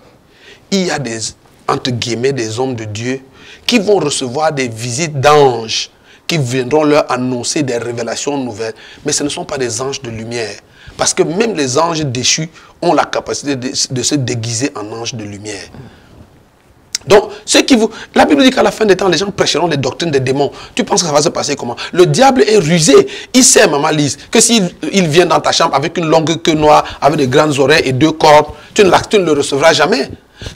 Il y a des, entre guillemets, des hommes de Dieu qui vont recevoir des visites d'anges qui viendront leur annoncer des révélations nouvelles. Mais ce ne sont pas des anges de lumière. Parce que même les anges déchus ont la capacité de se déguiser en anges de lumière. Donc, la Bible dit qu'à la fin des temps, les gens prêcheront les doctrines des démons. Tu penses que ça va se passer comment? Le diable est rusé. Il sait, maman Lise, que s'il vient dans ta chambre avec une longue queue noire, avec de grandes oreilles et deux cordes, tu ne le recevras jamais.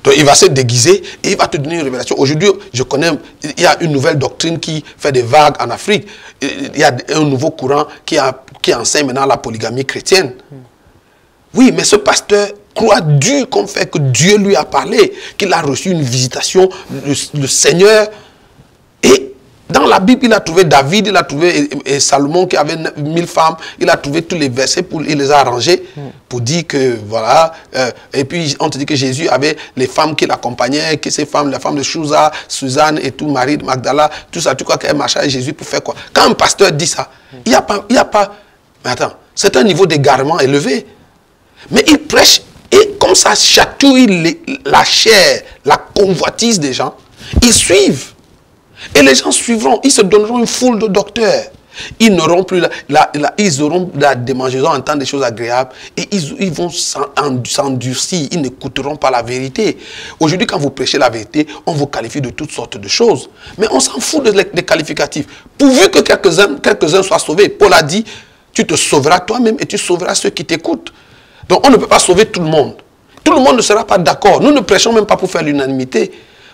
Donc il va se déguiser et il va te donner une révélation. Aujourd'hui, je connais, il y a une nouvelle doctrine qui fait des vagues en Afrique. Il y a un nouveau courant qui enseigne maintenant la polygamie chrétienne. Oui, mais ce pasteur croit dur comme fait que Dieu lui a parlé, qu'il a reçu une visitation, le Seigneur. Et dans la Bible, il a trouvé David, il a trouvé Salomon qui avait 1000 femmes, il a trouvé tous les versets, il les a arrangés pour dire que voilà. Et puis on te dit que Jésus avait les femmes qui l'accompagnaient, que ces femmes, la femme de Chouza, Suzanne et tout, Marie de Magdala, tout ça, tu crois qu'elle marchait avec Jésus pour faire quoi? Quand un pasteur dit ça, il n'y a pas, mais attends, c'est un niveau d'égarement élevé. Mais il prêche et comme ça chatouille la chair, la convoitise des gens, ils suivent. Et les gens suivront, ils se donneront une foule de docteurs. Ils n'auront plus ils auront la démangeaison, entendre des choses agréables et ils vont s'endurcir, ils n'écouteront pas la vérité. Aujourd'hui, quand vous prêchez la vérité, on vous qualifie de toutes sortes de choses. Mais on s'en fout des qualificatifs. Pourvu que quelques-uns soient sauvés. Paul a dit, tu te sauveras toi-même et tu sauveras ceux qui t'écoutent. Donc on ne peut pas sauver tout le monde. Tout le monde ne sera pas d'accord. Nous ne prêchons même pas pour faire l'unanimité.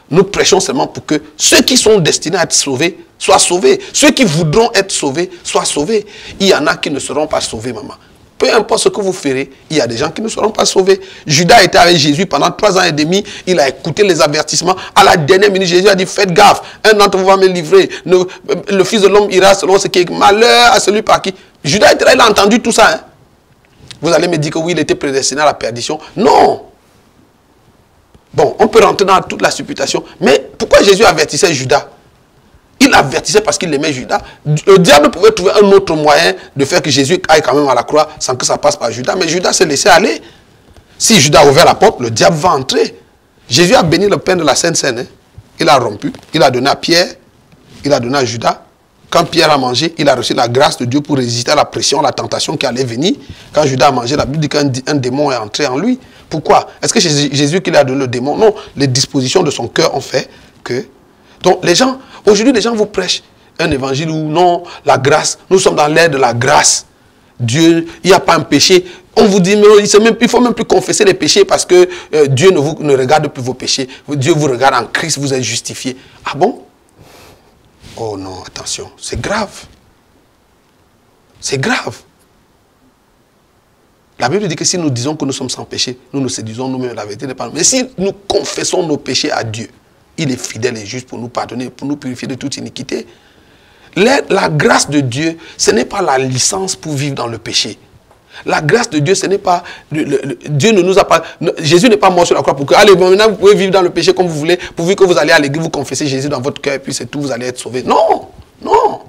Nous prêchons seulement pour que ceux qui sont destinés à être sauvés soient sauvés. Ceux qui voudront être sauvés soient sauvés. Il y en a qui ne seront pas sauvés, maman. Peu importe ce que vous ferez, il y a des gens qui ne seront pas sauvés. Judas était avec Jésus pendant 3 ans et demi. Il a écouté les avertissements. À la dernière minute, Jésus a dit, faites gaffe. Un d'entre vous va me livrer. Le Fils de l'homme ira selon ce qui est malheur à celui par qui. Judas était là, il a entendu tout ça. Hein? Vous allez me dire que oui, il était prédestiné à la perdition. Non. Bon, on peut rentrer dans toute la supputation. Mais pourquoi Jésus avertissait Judas? Il avertissait parce qu'il aimait Judas. Le diable pouvait trouver un autre moyen de faire que Jésus aille quand même à la croix sans que ça passe par Judas. Mais Judas s'est laissé aller. Si Judas a ouvert la porte, le diable va entrer. Jésus a béni le pain de la Sainte Seine. Hein? Il a rompu. Il a donné à Pierre. Il a donné à Judas. Quand Pierre a mangé, il a reçu la grâce de Dieu pour résister à la pression, à la tentation qui allait venir. Quand Judas a mangé, la Bible dit qu'un démon est entré en lui. Pourquoi? Est-ce que Jésus qui lui a donné le démon? Non, les dispositions de son cœur ont fait que... Donc les gens, aujourd'hui les gens vous prêchent un évangile où non, la grâce, nous sommes dans l'ère de la grâce. Dieu, il n'y a pas un péché. On vous dit, mais il ne faut même plus confesser les péchés parce que Dieu ne regarde plus vos péchés. Dieu vous regarde en Christ, vous êtes justifié. Ah bon? Oh non, attention, c'est grave. C'est grave. La Bible dit que si nous disons que nous sommes sans péché, nous nous séduisons nous-mêmes, la vérité n'est pas. Mais si nous confessons nos péchés à Dieu, il est fidèle et juste pour nous pardonner, pour nous purifier de toute iniquité. La grâce de Dieu, ce n'est pas la licence pour vivre dans le péché. La grâce de Dieu, ce n'est pas... Dieu ne nous a pas... Jésus n'est pas mort sur la croix pour que... Allez, bon, maintenant vous pouvez vivre dans le péché comme vous voulez, pourvu que vous allez à l'église, vous confessez Jésus dans votre cœur et puis c'est tout, vous allez être sauvés. Non, non.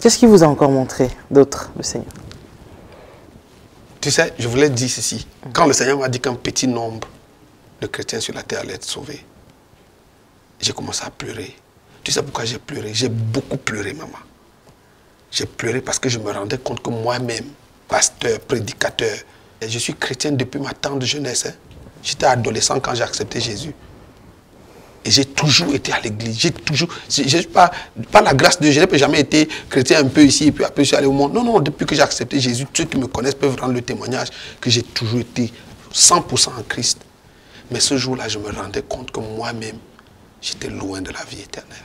Qu'est-ce qu'il vous a encore montré d'autre, le Seigneur? Tu sais, je voulais dire ceci. Quand le Seigneur m'a dit qu'un petit nombre de chrétiens sur la terre allaient être sauvés, j'ai commencé à pleurer. Tu sais pourquoi j'ai pleuré? J'ai beaucoup pleuré, maman. J'ai pleuré parce que je me rendais compte que moi-même, pasteur, prédicateur, et je suis chrétien depuis ma tendre jeunesse. Hein. J'étais adolescent quand j'ai accepté Jésus. Et j'ai toujours été à l'église. J'ai toujours... Pas la grâce de Dieu, je n'ai jamais été chrétien un peu ici et puis après je suis allé au monde. Non, non, depuis que j'ai accepté Jésus, ceux qui me connaissent peuvent rendre le témoignage que j'ai toujours été 100% en Christ. Mais ce jour-là, je me rendais compte que moi-même, j'étais loin de la vie éternelle.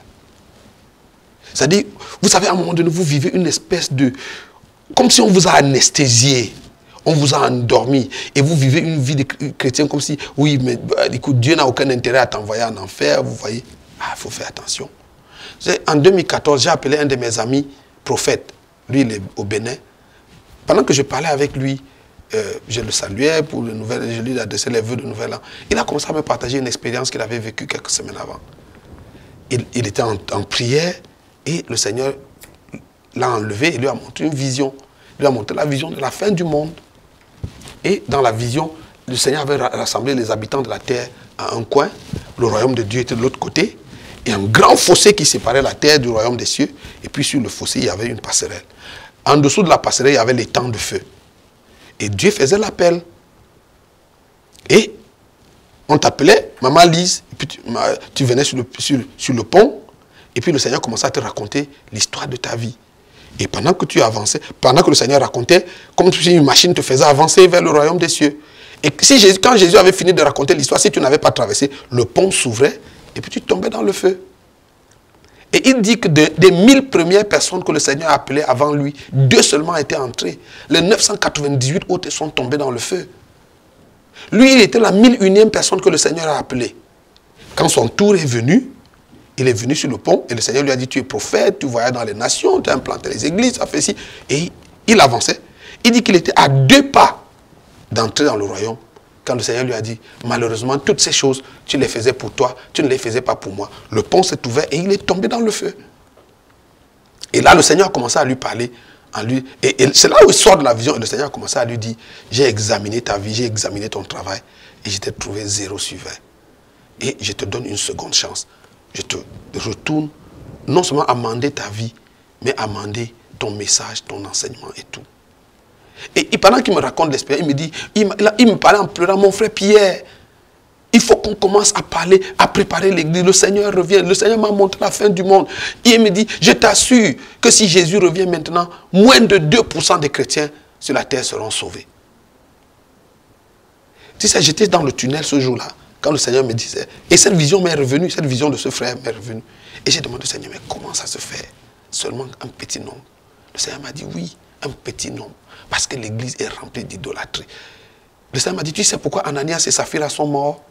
C'est-à-dire, vous savez, à un moment donné, vous vivez une espèce de... Comme si on vous a anesthésié. On vous a endormi et vous vivez une vie de chrétien comme si, oui, mais écoute, Dieu n'a aucun intérêt à t'envoyer en enfer, vous voyez. Ah, il faut faire attention. En 2014, j'ai appelé un de mes amis prophètes. Lui, il est au Bénin. Pendant que je parlais avec lui, je le saluais pour le nouvel, je lui adressais les vœux de nouvel an. Il a commencé à me partager une expérience qu'il avait vécue quelques semaines avant. Il était en prière et le Seigneur l'a enlevé et lui a montré une vision. Il lui a montré la vision de la fin du monde. Et dans la vision, le Seigneur avait rassemblé les habitants de la terre à un coin. Le royaume de Dieu était de l'autre côté. Et un grand fossé qui séparait la terre du royaume des cieux. Et puis sur le fossé, il y avait une passerelle. En dessous de la passerelle, il y avait l'étang de feu. Et Dieu faisait l'appel. Et on t'appelait, maman Lise, et puis tu venais sur le pont. Et puis le Seigneur commençait à te raconter l'histoire de ta vie. Et pendant que tu avançais, pendant que le Seigneur racontait, comme si une machine te faisait avancer vers le royaume des cieux. Et quand Jésus avait fini de raconter l'histoire, si tu n'avais pas traversé, le pont s'ouvrait et puis tu tombais dans le feu. Et il dit que des 1000 premières personnes que le Seigneur a appelées avant lui, 2 seulement étaient entrés. Les 998 autres sont tombés dans le feu. Lui, il était la 1001e personne que le Seigneur a appelée. Quand son tour est venu, il est venu sur le pont et le Seigneur lui a dit, tu es prophète, tu voyages dans les nations, tu as implanté les églises, tu as fait ci. Et il avançait. Il dit qu'il était à 2 pas d'entrer dans le royaume. Quand le Seigneur lui a dit, malheureusement, toutes ces choses, tu les faisais pour toi, tu ne les faisais pas pour moi. Le pont s'est ouvert et il est tombé dans le feu. Et là, le Seigneur a commencé à lui parler. Et c'est là où il sort de la vision et le Seigneur a commencé à lui dire, j'ai examiné ta vie, j'ai examiné ton travail et je t'ai trouvé 0 sur 20. Et je te donne une seconde chance. Je te retourne non seulement amender ta vie, mais amender ton message, ton enseignement et tout. Et pendant qu'il me raconte l'expérience, il me dit, il me parlait en pleurant, mon frère Pierre, il faut qu'on commence à parler, à préparer l'église. Le Seigneur revient, le Seigneur m'a montré la fin du monde. Et il me dit, je t'assure que si Jésus revient maintenant, moins de 2% des chrétiens sur la terre seront sauvés. Tu sais, j'étais dans le tunnel ce jour-là, quand le Seigneur me disait, et cette vision m'est revenue, cette vision de ce frère m'est revenue. Et j'ai demandé au Seigneur, mais comment ça se fait? Seulement un petit nombre. Le Seigneur m'a dit, oui, un petit nombre. Parce que l'église est remplie d'idolâtrie. Le Seigneur m'a dit, tu sais pourquoi Ananias et Saphira sont morts?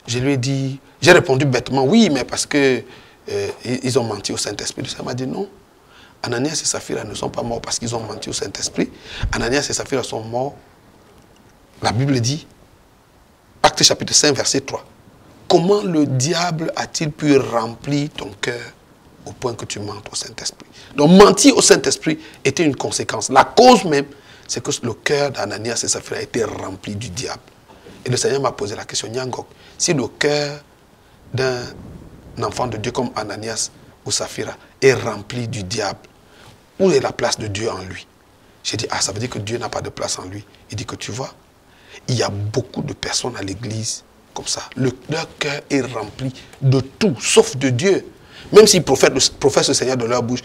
Je lui ai dit, j'ai répondu bêtement, oui, mais parce que ils ont menti au Saint-Esprit. Le Seigneur m'a dit, non. Ananias et Saphira ne sont pas morts parce qu'ils ont menti au Saint-Esprit. Ananias et Saphira sont morts. La Bible dit, Actes chapitre 5, verset 3. Comment le diable a-t-il pu remplir ton cœur au point que tu mentes au Saint-Esprit? Donc mentir au Saint-Esprit était une conséquence. La cause même, c'est que le cœur d'Ananias et Saphira a été rempli du diable. Et le Seigneur m'a posé la question, Nyangok, si le cœur d'un enfant de Dieu comme Ananias ou Saphira est rempli du diable, où est la place de Dieu en lui? J'ai dit, ah, ça veut dire que Dieu n'a pas de place en lui. Il dit que tu vois, il y a beaucoup de personnes à l'église comme ça. Leur cœur est rempli de tout, sauf de Dieu. Même s'ils professent le Seigneur de leur bouche,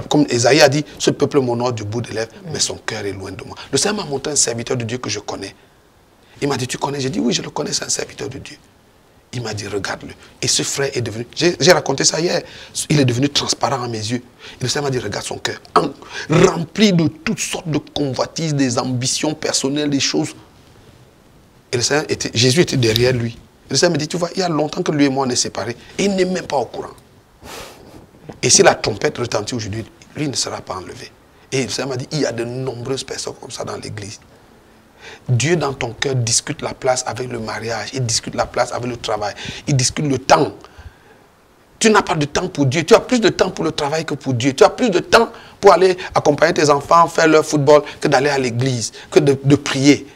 comme Esaïe a dit, ce peuple m'honore du bout des lèvres, mais son cœur est loin de moi. Le Seigneur m'a montré un serviteur de Dieu que je connais. Il m'a dit, tu connais? J'ai dit, oui, je le connais, c'est un serviteur de Dieu. Il m'a dit, regarde-le. Et ce frère est devenu, j'ai raconté ça hier, il est devenu transparent à mes yeux. Et le Seigneur m'a dit, regarde son cœur, rempli de toutes sortes de convoitises, des ambitions personnelles, des choses. Et le Seigneur Jésus était derrière lui. Et le Seigneur me dit, tu vois, il y a longtemps que lui et moi on est séparés. Et il n'est même pas au courant. Et si la trompette retentit aujourd'hui, lui ne sera pas enlevé. Et le Seigneur m'a dit, il y a de nombreuses personnes comme ça dans l'église. Dieu dans ton cœur discute la place avec le mariage, il discute la place avec le travail, il discute le temps. Tu n'as pas de temps pour Dieu, tu as plus de temps pour le travail que pour Dieu. Tu as plus de temps pour aller accompagner tes enfants, faire leur football, que d'aller à l'église, que de prier.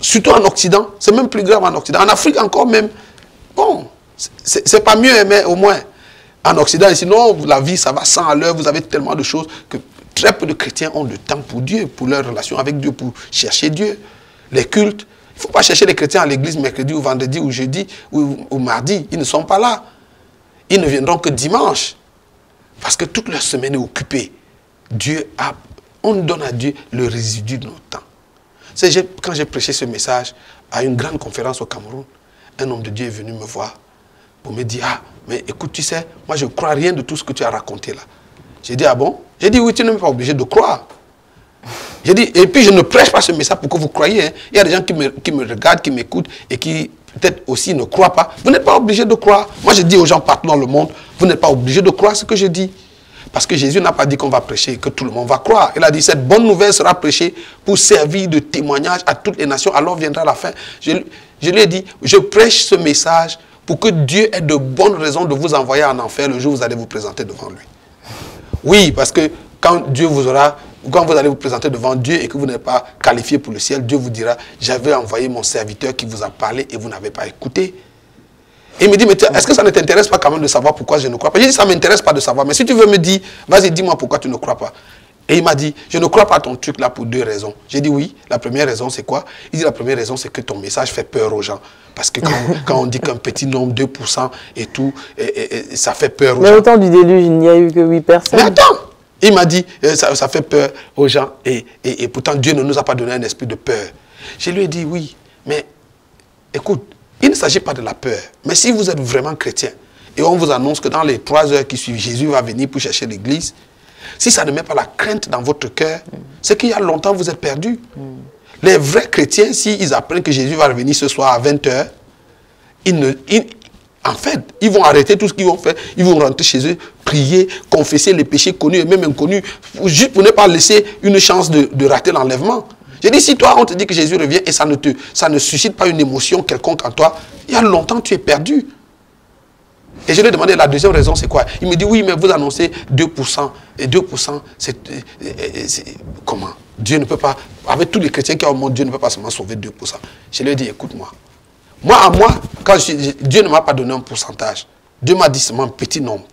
Surtout en Occident, c'est même plus grave en Occident. En Afrique encore même, bon, c'est pas mieux, mais au moins. En Occident, ici, non, la vie, ça va 100 à l'heure, vous avez tellement de choses que très peu de chrétiens ont de temps pour Dieu, pour leur relation avec Dieu, pour chercher Dieu. Les cultes, il ne faut pas chercher les chrétiens à l'église mercredi ou vendredi ou jeudi ou mardi. Ils ne sont pas là. Ils ne viendront que dimanche. Parce que toute leur semaine est occupée. On donne à Dieu le résidu de notre temps. Quand j'ai prêché ce message à une grande conférence au Cameroun, un homme de Dieu est venu me voir pour me dire, ah, mais écoute, tu sais, moi je ne crois rien de tout ce que tu as raconté là. J'ai dit, ah bon? J'ai dit, oui, tu n'es pas obligé de croire. J'ai dit, et puis je ne prêche pas ce message pour que vous croyiez. Hein. Il y a des gens qui me regardent, qui m'écoutent et qui peut-être aussi ne croient pas. Vous n'êtes pas obligé de croire. Moi je dis aux gens partout dans le monde, vous n'êtes pas obligé de croire ce que je dis. Parce que Jésus n'a pas dit qu'on va prêcher et que tout le monde va croire. Il a dit, cette bonne nouvelle sera prêchée pour servir de témoignage à toutes les nations. Alors viendra la fin. Je lui ai dit, je prêche ce message pour que Dieu ait de bonnes raisons de vous envoyer en enfer le jour où vous allez vous présenter devant lui. Oui, parce que quand vous allez vous présenter devant Dieu et que vous n'êtes pas qualifié pour le ciel, Dieu vous dira, j'avais envoyé mon serviteur qui vous a parlé et vous n'avez pas écouté. Et il me dit, mais est-ce que ça ne t'intéresse pas quand même de savoir pourquoi je ne crois pas? J'ai dit, ça ne m'intéresse pas de savoir. Mais si tu veux me dire, vas-y, dis-moi pourquoi tu ne crois pas. Et il m'a dit, je ne crois pas à ton truc là pour 2 raisons. J'ai dit, oui, la première raison c'est quoi? Il dit, la première raison c'est que ton message fait peur aux gens. Parce que quand on dit qu'un petit nombre, 2% et tout, ça fait peur aux gens. Mais au temps du déluge, il n'y a eu que 8 personnes. Mais attends! Il m'a dit, ça fait peur aux gens et pourtant Dieu ne nous a pas donné un esprit de peur. Je lui ai dit, oui, mais écoute, il ne s'agit pas de la peur. Mais si vous êtes vraiment chrétien et on vous annonce que dans les 3 heures qui suivent, Jésus va venir pour chercher l'église, si ça ne met pas la crainte dans votre cœur, c'est qu'il y a longtemps vous êtes perdu. Les vrais chrétiens, s'ils apprennent que Jésus va revenir ce soir à 20 heures, en fait, ils vont arrêter tout ce qu'ils vont faire. Ils vont rentrer chez eux, prier, confesser les péchés connus et même inconnus, juste pour ne pas laisser une chance de rater l'enlèvement. J'ai dit, si toi, on te dit que Jésus revient et ça ne suscite pas une émotion quelconque en toi, il y a longtemps, tu es perdu. Et je lui ai demandé, la deuxième raison, c'est quoi? Il me dit, oui, mais vous annoncez 2%. Et 2%, c'est comment? Dieu ne peut pas, avec tous les chrétiens qui ont au monde, Dieu ne peut pas seulement sauver 2%. Je lui ai dit, écoute-moi. Quand Dieu ne m'a pas donné un pourcentage. Dieu m'a dit seulement un petit nombre.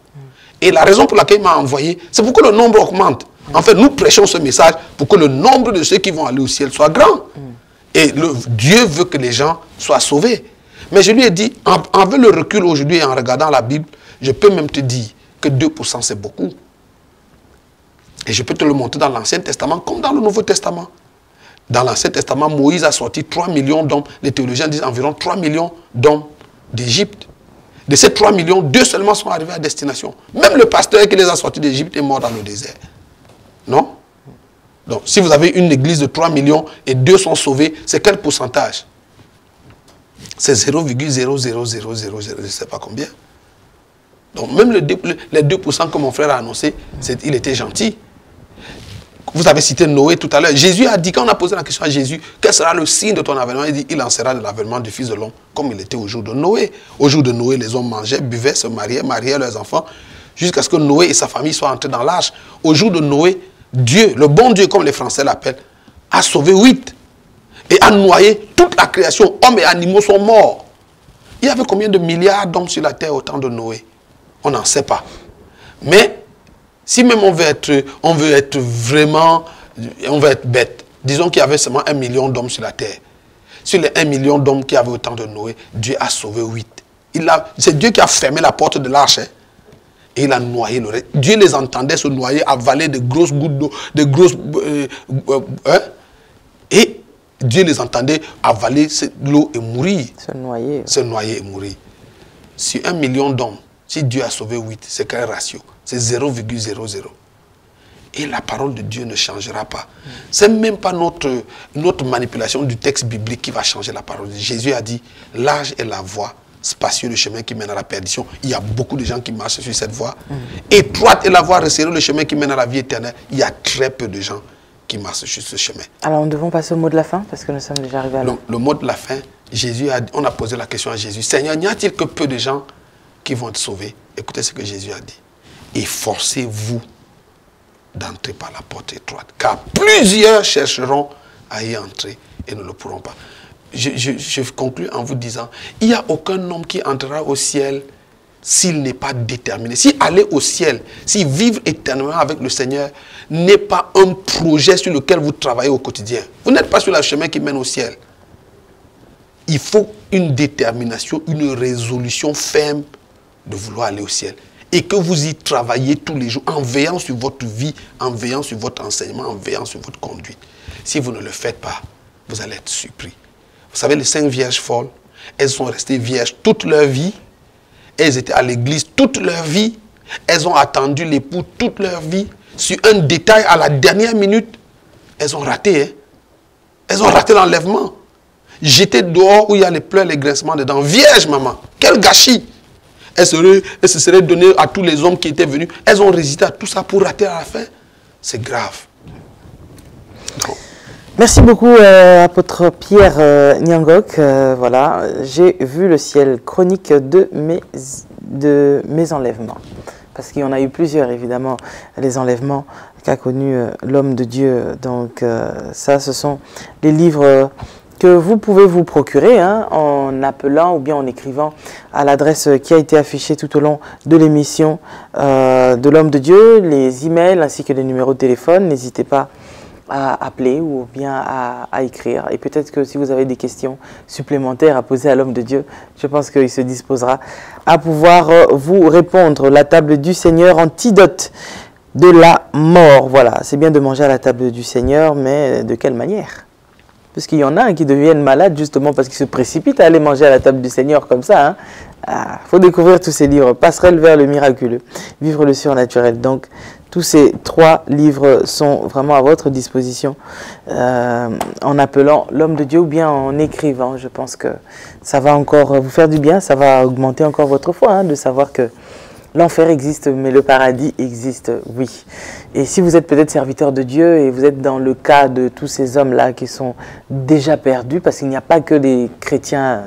Et la raison pour laquelle il m'a envoyé, c'est pour que le nombre augmente. En fait, nous prêchons ce message pour que le nombre de ceux qui vont aller au ciel soit grand. Et Dieu veut que les gens soient sauvés. Mais je lui ai dit, avec le recul aujourd'hui et en regardant la Bible, je peux même te dire que 2% c'est beaucoup. Et je peux te le montrer dans l'Ancien Testament comme dans le Nouveau Testament. Dans l'Ancien Testament, Moïse a sorti 3 millions d'hommes. Les théologiens disent environ 3 millions d'hommes d'Égypte. De ces 3 millions, 2 seulement sont arrivés à destination. Même le pasteur qui les a sortis d'Égypte est mort dans le désert. Non? Donc, si vous avez une église de 3 millions et 2 sont sauvés, c'est quel pourcentage? C'est 0,00000, je ne sais pas combien. Donc, même les 2% que mon frère a annoncé, il était gentil. Vous avez cité Noé tout à l'heure. Jésus a dit, quand on a posé la question à Jésus, quel sera le signe de ton avènement? Il dit, il en sera de l'avènement du Fils de l'homme, comme il était au jour de Noé. Au jour de Noé, les hommes mangeaient, buvaient, se mariaient leurs enfants, jusqu'à ce que Noé et sa famille soient entrés dans l'arche. Au jour de Noé, Dieu, le bon Dieu, comme les Français l'appellent, a sauvé 8 et a noyé toute la création. Hommes et animaux sont morts. Il y avait combien de milliards d'hommes sur la terre au temps de Noé? On n'en sait pas. Mais si même on veut être bête, disons qu'il y avait seulement 1 million d'hommes sur la terre. Sur les 1 million d'hommes qui avaient au temps de Noé, Dieu a sauvé 8. C'est Dieu qui a fermé la porte de l'arche. Et il a noyé le reste. Dieu les entendait se noyer, avaler de grosses gouttes d'eau, et Dieu les entendait avaler l'eau et mourir. Se noyer et mourir. Sur 1 million d'hommes, si Dieu a sauvé 8, c'est quel ratio? C'est 0,00. Et la parole de Dieu ne changera pas. Ce n'est même pas notre manipulation du texte biblique qui va changer la parole de Dieu. Jésus a dit, l'âge est la voie, spacieux le chemin qui mène à la perdition. Il y a beaucoup de gens qui marchent sur cette voie. Étroite est la voie resserrée, le chemin qui mène à la vie éternelle. Il y a très peu de gens qui marchent sur ce chemin. Alors, nous devons passer au mot de la fin, parce que nous sommes déjà arrivés à l'heure. Le mot de la fin, on a posé la question à Jésus. Seigneur, n'y a-t-il que peu de gens qui vont être sauvés? Écoutez ce que Jésus a dit. Efforcez-vous d'entrer par la porte étroite, car plusieurs chercheront à y entrer et ne le pourront pas. Je conclue en vous disant, il n'y a aucun homme qui entrera au ciel s'il n'est pas déterminé. Si aller au ciel, si vivre éternellement avec le Seigneur n'est pas un projet sur lequel vous travaillez au quotidien, vous n'êtes pas sur le chemin qui mène au ciel. Il faut une détermination, une résolution ferme de vouloir aller au ciel. Et que vous y travaillez tous les jours en veillant sur votre vie, en veillant sur votre enseignement, en veillant sur votre conduite. Si vous ne le faites pas, vous allez être surpris. Vous savez, les 5 vierges folles, elles sont restées vierges toute leur vie. Elles étaient à l'église toute leur vie. Elles ont attendu l'époux toute leur vie. Sur un détail, à la dernière minute, elles ont raté. Hein? Elles ont raté l'enlèvement. J'étais dehors où il y a les pleurs, les grincements dedans. Vierge, maman. Quel gâchis! Elles se seraient données à tous les hommes qui étaient venus. Elles ont résisté à tout ça pour rater à la fin. C'est grave. Donc. Merci beaucoup, apôtre Pierre Nyangok. Voilà, j'ai vu le ciel, chronique de mes enlèvements. Parce qu'il y en a eu plusieurs, évidemment, les enlèvements qu'a connu l'homme de Dieu. Donc ça, ce sont les livres que vous pouvez vous procurer en appelant ou bien en écrivant à l'adresse qui a été affichée tout au long de l'émission de l'homme de Dieu, les emails ainsi que les numéros de téléphone. N'hésitez pas à appeler ou bien à écrire. Et peut-être que si vous avez des questions supplémentaires à poser à l'homme de Dieu, je pense qu'il se disposera à pouvoir vous répondre. La table du Seigneur, antidote de la mort. Voilà, c'est bien de manger à la table du Seigneur, mais de quelle manière ? Parce qu'il y en a qui deviennent malades justement parce qu'ils se précipitent à aller manger à la table du Seigneur comme ça. Ah, faut découvrir tous ces livres. Passerelle vers le miraculeux, vivre le surnaturel. Donc, tous ces 3 livres sont vraiment à votre disposition en appelant l'homme de Dieu ou bien en écrivant. Je pense que ça va encore vous faire du bien, ça va augmenter encore votre foi, hein, de savoir que l'enfer existe, mais le paradis existe, oui. Et si vous êtes peut-être serviteur de Dieu et vous êtes dans le cas de tous ces hommes-là qui sont déjà perdus, parce qu'il n'y a pas que des chrétiens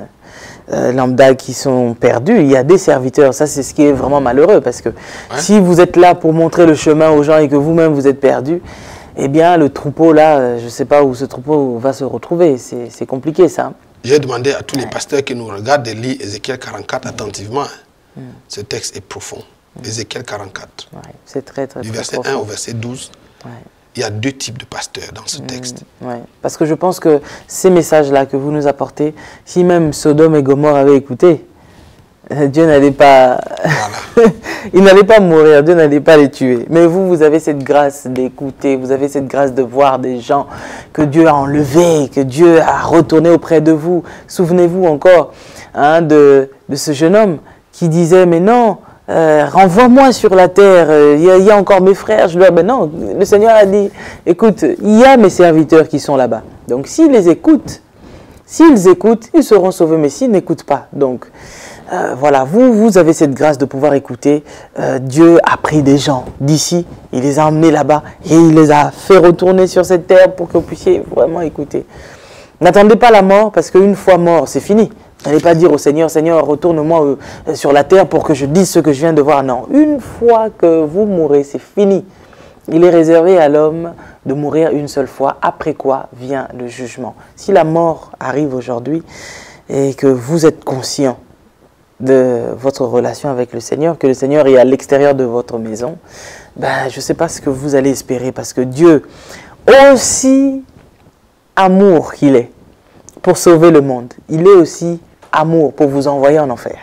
lambda qui sont perdus, il y a des serviteurs. Ça, c'est ce qui est vraiment malheureux, parce que si vous êtes là pour montrer le chemin aux gens et que vous-même vous êtes perdus, eh bien, le troupeau là, je ne sais pas où ce troupeau va se retrouver. C'est compliqué, ça. J'ai demandé à tous les pasteurs qui nous regardent de lire Ézéchiel 44 attentivement. Ce texte est profond. Ézéchiel 44. Ouais, c'est très du verset profond. 1 au verset 12. Ouais. Il y a 2 types de pasteurs dans ce texte. Ouais. Parce que je pense que ces messages-là que vous nous apportez, si même Sodome et Gomorrhe avaient écouté, Dieu n'allait pas... Voilà. Il n'allait pas mourir, Dieu n'allait pas les tuer. Mais vous, vous avez cette grâce d'écouter, vous avez cette grâce de voir des gens que Dieu a enlevés, que Dieu a retournés auprès de vous. Souvenez-vous encore hein, de ce jeune homme qui disait, mais non, renvoie-moi sur la terre, il y a encore mes frères. Je lui dis, ben non, le Seigneur a dit, écoute, il y a mes serviteurs qui sont là-bas. Donc s'ils écoutent, ils seront sauvés, mais s'ils n'écoutent pas. Donc voilà, vous avez cette grâce de pouvoir écouter. Dieu a pris des gens d'ici, il les a emmenés là-bas et il les a fait retourner sur cette terre pour que vous puissiez vraiment écouter. N'attendez pas la mort, parce qu'une fois mort, c'est fini. N'allez pas dire au Seigneur, Seigneur, retourne-moi sur la terre pour que je dise ce que je viens de voir. Non, une fois que vous mourrez, c'est fini. Il est réservé à l'homme de mourir une seule fois, après quoi vient le jugement. Si la mort arrive aujourd'hui et que vous êtes conscient de votre relation avec le Seigneur, que le Seigneur est à l'extérieur de votre maison, ben, je ne sais pas ce que vous allez espérer, parce que Dieu, aussi amour qu'il est pour sauver le monde, il est aussi amour pour vous envoyer en enfer.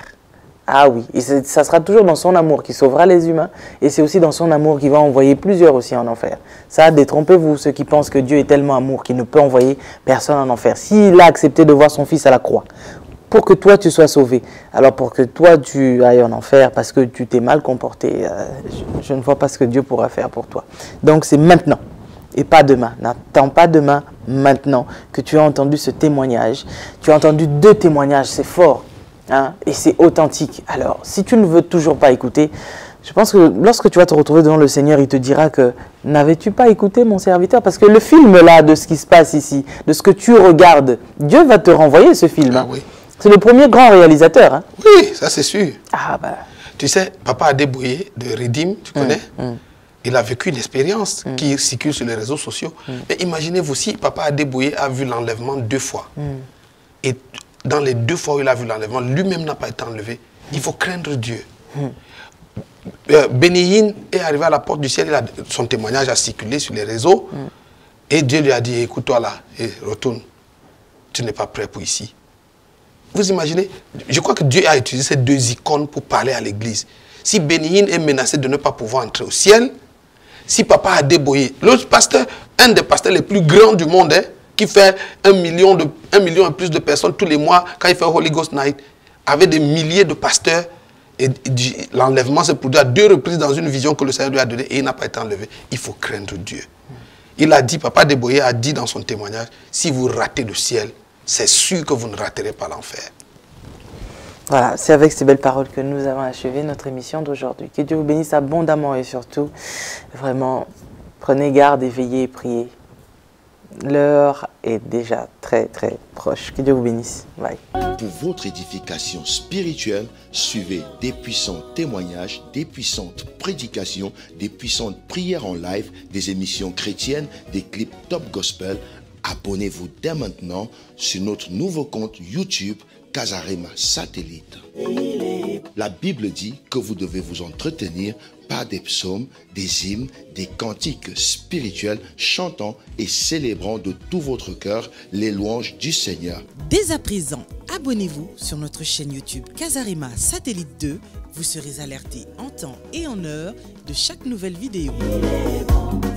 Ah oui, et ça sera toujours dans son amour qui sauvera les humains, et c'est aussi dans son amour qu'il va envoyer plusieurs aussi en enfer. Ça, détrompez-vous, ceux qui pensent que Dieu est tellement amour qu'il ne peut envoyer personne en enfer. S'il a accepté de voir son fils à la croix, pour que toi tu sois sauvé, alors pour que toi tu ailles en enfer parce que tu t'es mal comporté, je ne vois pas ce que Dieu pourra faire pour toi. Donc c'est maintenant et pas demain. N'attends pas demain, maintenant que tu as entendu ce témoignage. Tu as entendu 2 témoignages, c'est fort hein, et c'est authentique. Alors si tu ne veux toujours pas écouter, je pense que lorsque tu vas te retrouver devant le Seigneur, il te dira que n'avais-tu pas écouté mon serviteur? Parce que le film là de ce qui se passe ici, de ce que tu regardes, Dieu va te renvoyer ce film. Ah, oui. C'est le premier grand réalisateur. Hein? Oui, ça c'est sûr. Ah, bah. Tu sais, Papa Adeboye de Redeem, tu connais Il a vécu une expérience qui circule sur les réseaux sociaux. Mais imaginez-vous si Papa Adeboye a vu l'enlèvement 2 fois. Et dans les 2 fois où il a vu l'enlèvement, lui-même n'a pas été enlevé. Il faut craindre Dieu. Bénéine est arrivé à la porte du ciel, son témoignage a circulé sur les réseaux. Et Dieu lui a dit, écoute-toi là, et retourne. Tu n'es pas prêt pour ici. Vous imaginez? Je crois que Dieu a utilisé ces 2 icônes pour parler à l'église. Si Bénéine est menacé de ne pas pouvoir entrer au ciel, si Papa Adeboye, l'autre pasteur, un des pasteurs les plus grands du monde, hein, qui fait 1 million et plus de personnes tous les mois, quand il fait Holy Ghost Night, avec des milliers de pasteurs, et l'enlèvement s'est produit à 2 reprises dans une vision que le Seigneur lui a donnée et il n'a pas été enlevé. Il faut craindre Dieu. Il a dit, Papa Adeboye a dit dans son témoignage, si vous ratez le ciel, c'est sûr que vous ne raterez pas l'enfer. Voilà, c'est avec ces belles paroles que nous avons achevé notre émission d'aujourd'hui. Que Dieu vous bénisse abondamment et surtout, vraiment, prenez garde et veillez et priez. L'heure est déjà très très proche. Que Dieu vous bénisse. Bye. Pour votre édification spirituelle, suivez des puissants témoignages, des puissantes prédications, des puissantes prières en live, des émissions chrétiennes, des clips top gospel. Abonnez-vous dès maintenant sur notre nouveau compte YouTube Casarema Satellite. La Bible dit que vous devez vous entretenir par des psaumes, des hymnes, des cantiques spirituels, chantant et célébrant de tout votre cœur les louanges du Seigneur. Dès à présent, abonnez-vous sur notre chaîne YouTube Casarema Satellite 2. Vous serez alerté en temps et en heure de chaque nouvelle vidéo.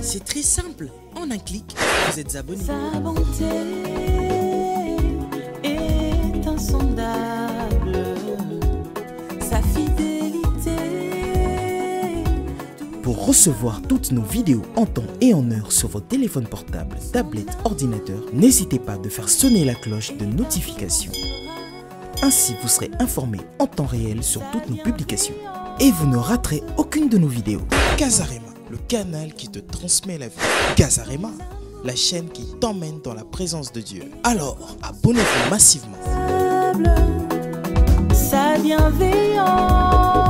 C'est très simple. En un clic, vous êtes abonné. Sa bonté est insondable. recevoir toutes nos vidéos en temps et en heure sur votre téléphone portable, tablette, ordinateur, n'hésitez pas de faire sonner la cloche de notification. Ainsi, vous serez informé en temps réel sur toutes nos publications. Et vous ne raterez aucune de nos vidéos. Casarema, le canal qui te transmet la vie. Casarema, la chaîne qui t'emmène dans la présence de Dieu. Alors, abonnez-vous massivement. Sa bienveillance.